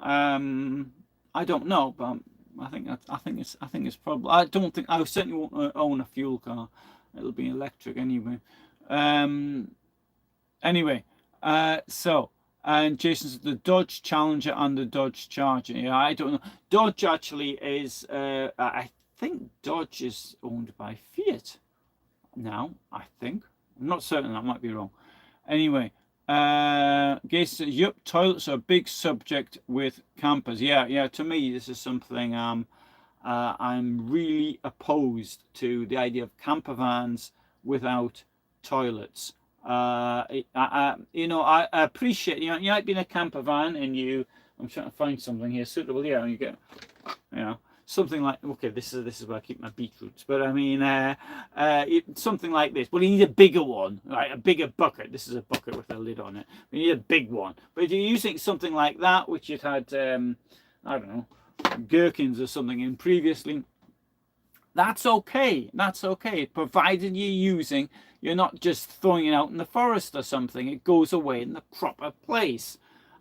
I don't know, but I think it's probably. I certainly won't own a fuel car. It'll be electric anyway. So, and Jason says the Dodge Challenger and the Dodge Charger. Yeah, I don't know. Dodge actually is, I think Dodge is owned by Fiat now, I think. I'm not certain, that might be wrong. Anyway, Gates says, "Yup, toilets are a big subject with campers." Yeah. To me, this is something I'm really opposed to, the idea of camper vans without toilets. I appreciate, you might be in a camper van and I'm trying to find something here suitable. Yeah, you get, something like, okay, this is where I keep my beetroots, but I mean, something like this. Well, you need a bigger one, right? A bigger bucket. This is a bucket with a lid on it. You need a big one. But if you're using something like that, which you'd had, I don't know, gherkins or something in previously, that's okay. That's okay, provided you're not just throwing it out in the forest or something. It goes away in the proper place.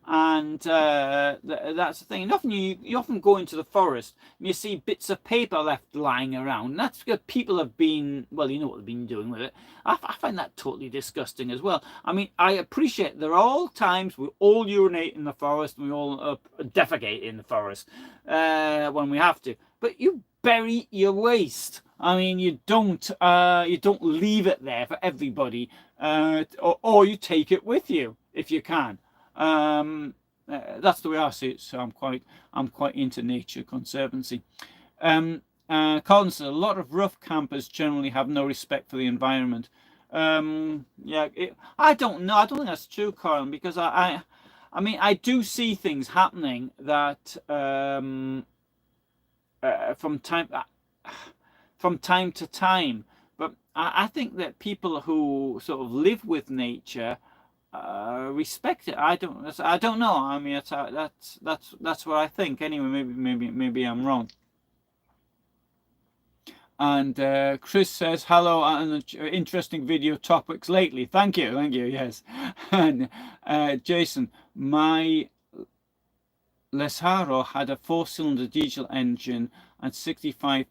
And that's the thing. And often you often go into the forest and you see bits of paper left lying around. And that's because people have been, well, you know what they've been doing with it. I find that totally disgusting as well. I mean, I appreciate there are all times we all urinate in the forest and we all defecate in the forest when we have to. But you bury your waste. I mean, you don't leave it there for everybody, or you take it with you if you can. That's the way I see it. So I'm quite into nature conservancy. Colin says, a lot of rough campers generally have no respect for the environment. I don't know. I don't think that's true, Colin, because I mean, I do see things happening that from time to time, but I think that people who sort of live with nature respect it. I don't know. I mean, that's what I think. Anyway, maybe I'm wrong. And Chris says, hello, and interesting video topics lately. Thank you. Yes. And Jason, my Lesaro had a 4-cylinder diesel engine and 65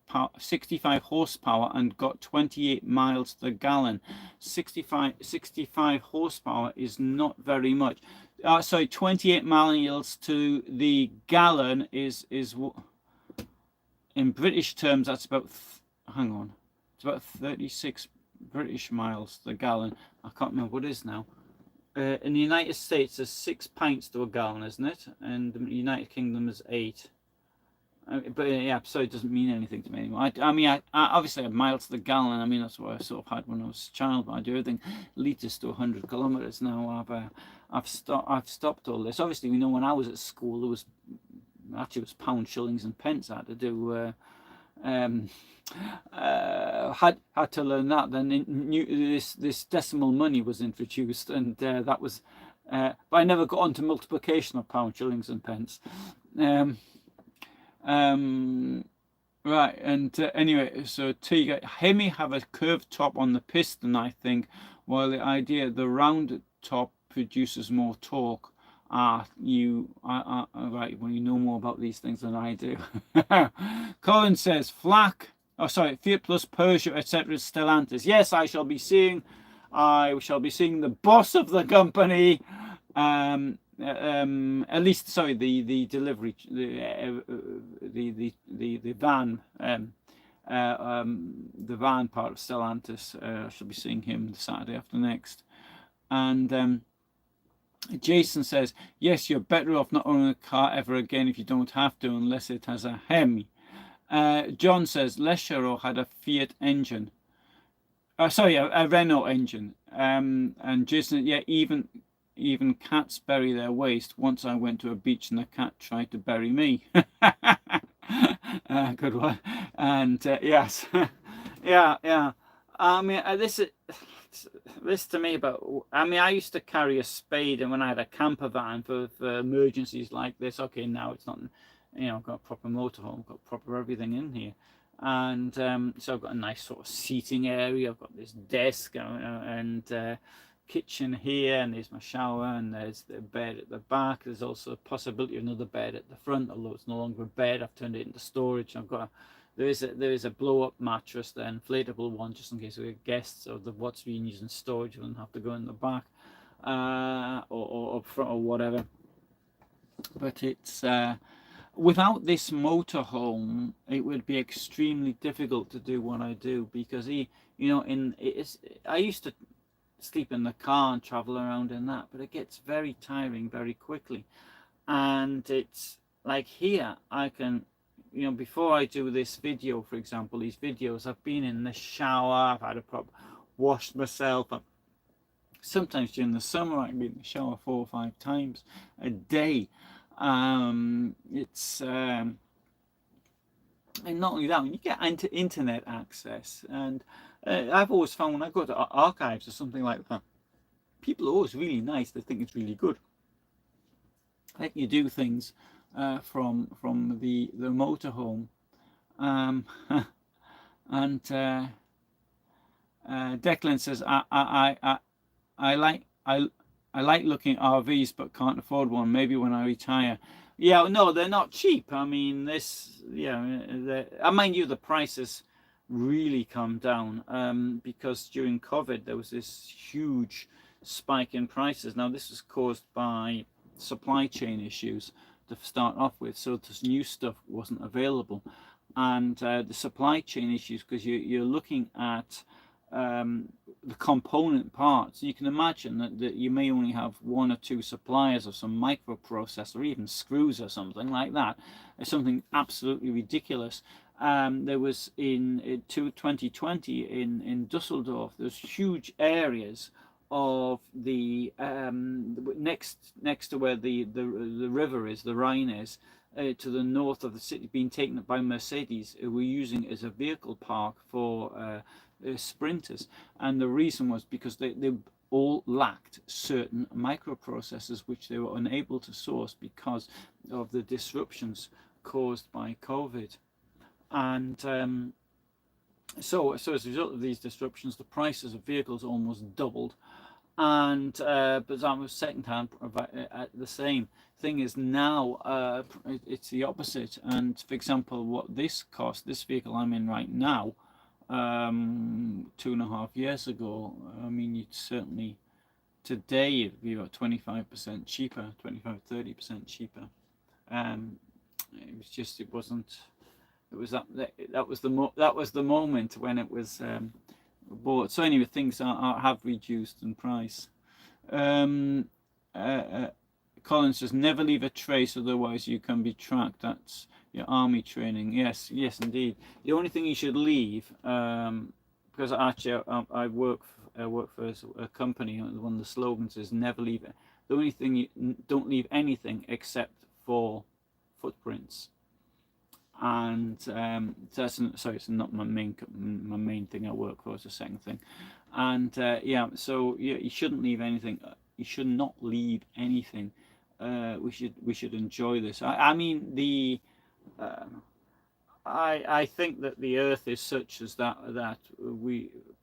horsepower and got 28 miles to the gallon. 65 horsepower is not very much. Sorry, 28 miles to the gallon is in British terms, that's about, it's about 36 British miles to the gallon. I can't remember what it is now. In the United States, there's 6 pints to a gallon, isn't it? And the United Kingdom is 8. But yeah, so it doesn't mean anything to me anymore. I mean, I obviously have miles to the gallon. I mean, that's what I sort of had when I was a child. But I do everything liters to 100 kilometers now. I've stopped all this. Obviously, we know when I was at school, it was pounds, shillings, and pence. I had to do. Had to learn that. Then this decimal money was introduced, and that was. But I never got onto multiplication of pounds, shillings, and pence. Right, and anyway, so Hemi have a curved top on the piston, I think, while the idea the rounded top produces more torque. Right, well, you know more about these things than I do. Colin says, Fiat Plus, Peugeot, etc. Stellantis. Yes, I shall be seeing the boss of the company, at least, sorry, the delivery, the van, the van part of Stellantis. I shall be seeing him the Saturday after next. And Jason says, yes, you're better off not owning a car ever again if you don't have to, unless it has a Hemi. John says, Lescharow had a Fiat engine. A Renault engine. And Jason, yeah, even cats bury their waste. Once I went to a beach and a cat tried to bury me. Good one. And yes, yeah. I mean, this to me about. I mean, I used to carry a spade, and when I had a camper van for emergencies like this. Okay, now it's not. I've got a proper motorhome, I've got proper everything in here, and so I've got a nice sort of seating area. I've got this desk and kitchen here, and there's my shower, and there's the bed at the back. There's also a possibility of another bed at the front, although it's no longer a bed. I've turned it into storage. There is a blow-up mattress, the inflatable one, just in case we have guests, or what's being used in storage will have to go in the back or up front or whatever. But it's without this motorhome, it would be extremely difficult to do what I do, because I used to sleep in the car and travel around in that, but it gets very tiring very quickly. And it's like here, I can, before I do this video, for example, these videos, I've been in the shower, I've had a proper washed myself. Sometimes during the summer, I can be in the shower 4 or 5 times a day. It's and not only that, when you get into internet access, and I've always found when I go to archives or something like that, people are always really nice. They think it's really good. Let you do things from the motorhome, and Declan says, I like looking at RVs, but can't afford one. Maybe when I retire. Yeah, no, they're not cheap. I mean, mind you, the prices really come down because during COVID there was this huge spike in prices. Now this was caused by supply chain issues to start off with, so this new stuff wasn't available, and the supply chain issues, because you're looking at the component parts. You can imagine that you may only have 1 or 2 suppliers of some microprocessor, or even screws or something like that. It's something absolutely ridiculous. There was in 2020 in Dusseldorf, there's huge areas of the next to where the river is, the Rhine is, to the north of the city, being taken up by Mercedes, who were using it as a vehicle park for sprinters. And the reason was because they all lacked certain microprocessors which they were unable to source because of the disruptions caused by COVID. And so as a result of these disruptions, the prices of vehicles almost doubled. And but that was second-hand the same thing is now. It's the opposite. And for example, what this cost, this vehicle I'm in right now, 2.5 years ago, I mean, you'd certainly today it'd be about 25% cheaper, 25-30% cheaper. It was just, it wasn't, it was that was the moment when it was bought. So anyway, things have reduced in price. Collins says, never leave a trace, otherwise you can be tracked. That's your army training. Yes, indeed. The only thing you should leave, because actually I work for a company, one of the slogans is never leave it. The only thing you don't leave anything except for footprints. And that's sorry, it's not my main thing I work for. It's the second thing. And yeah, so you shouldn't leave anything. You should not leave anything. We should enjoy this. I mean I think that the earth is such as that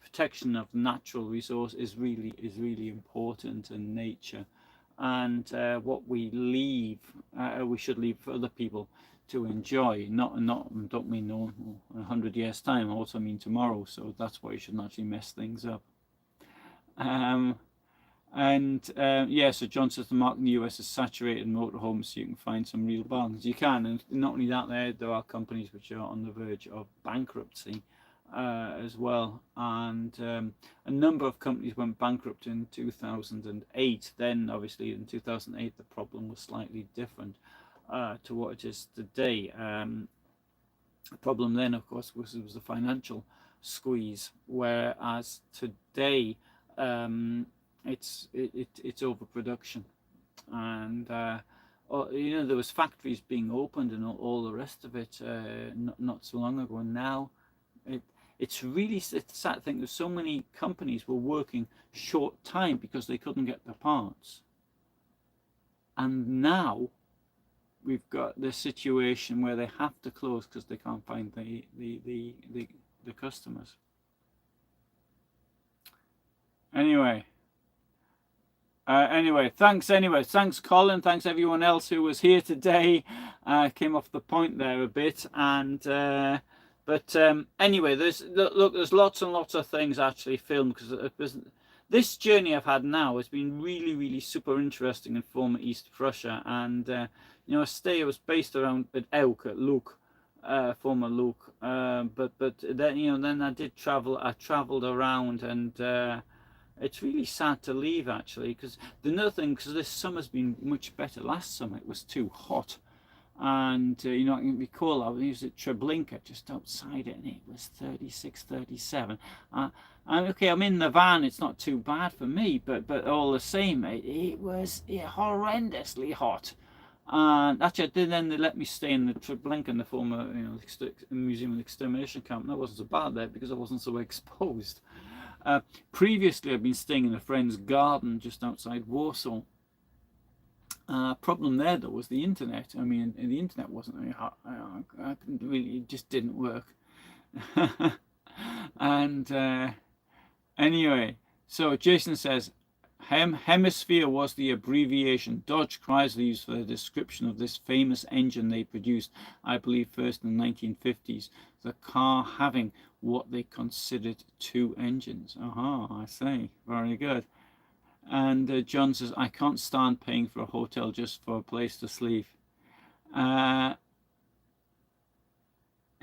protection of natural resource is really important in nature, and what we leave we should leave for other people to enjoy. Don't mean 100 years time, I also mean tomorrow. So that's why you shouldn't actually mess things up. Yeah, so John says the market in the US is saturated in motorhomes, so you can find some real bargains. You can, and not only that, there are companies which are on the verge of bankruptcy as well. And a number of companies went bankrupt in 2008. Then, obviously, in 2008, the problem was slightly different to what it is today. The problem then, of course, was the financial squeeze, whereas today it's overproduction, and there was factories being opened and all the rest of it not so long ago. And now it's really sad thing that so many companies were working short time because they couldn't get the parts, and now we've got the situation where they have to close because they can't find the customers. Anyway, thanks Colin, thanks everyone else who was here today. Came off the point there a bit, and but anyway, there's lots and lots of things actually filmed, because this journey I've had now has been really super interesting in former East Prussia. And I was based around at Elk, at Luke, former Luke, but then then I did travel. I traveled around, and it's really sad to leave, actually, because another thing, because this summer's been much better. Last summer it was too hot, and you know, I can recall I was at Treblinka just outside it, and it was 36, 37. And okay, I'm in the van, it's not too bad for me, but all the same, it was horrendously hot. And actually, then they let me stay in the Treblinka, in the former, you know, museum of extermination camp. That wasn't so bad there because I wasn't so exposed. Previously, I'd been staying in a friend's garden just outside Warsaw. Problem there though was the internet. I mean, the internet wasn't very hot. I couldn't really, it just didn't work. And anyway, so Jason says, Hemisphere was the abbreviation Dodge Chrysler used for the description of this famous engine they produced, I believe first in the 1950s, the car having what they considered two engines. I see. Very good. And John says, I can't stand paying for a hotel just for a place to sleep.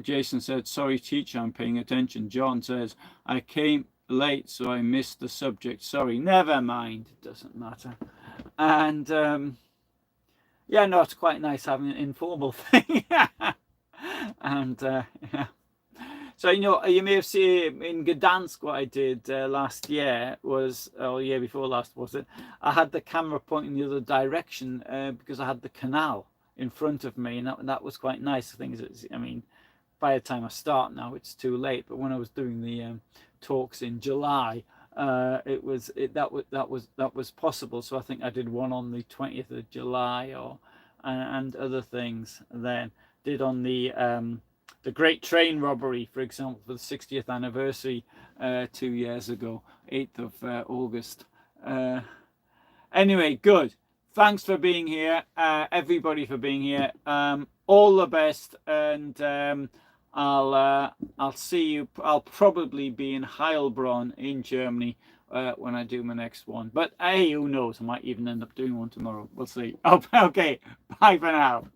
Jason said, sorry teacher, I'm paying attention. John says, I came late so I missed the subject, sorry. Never mind, it doesn't matter. And yeah, no, it's quite nice having an informal thing. And yeah. So, you know, you may have seen in Gdansk what I did last year was, or year before last was it, I had the camera pointing the other direction because I had the canal in front of me, and that was quite nice. I mean, by the time I start now, it's too late. But when I was doing the talks in July, that was possible. So I think I did one on the 20th of July, and other things. Then did on the Great Train Robbery, for example, for the 60th anniversary 2 years ago, 8th of August. Anyway, good. Thanks for being here, everybody for being here. All the best, and I'll see you. I'll probably be in Heilbronn in Germany when I do my next one. But hey, who knows? I might even end up doing one tomorrow. We'll see. Okay, bye for now.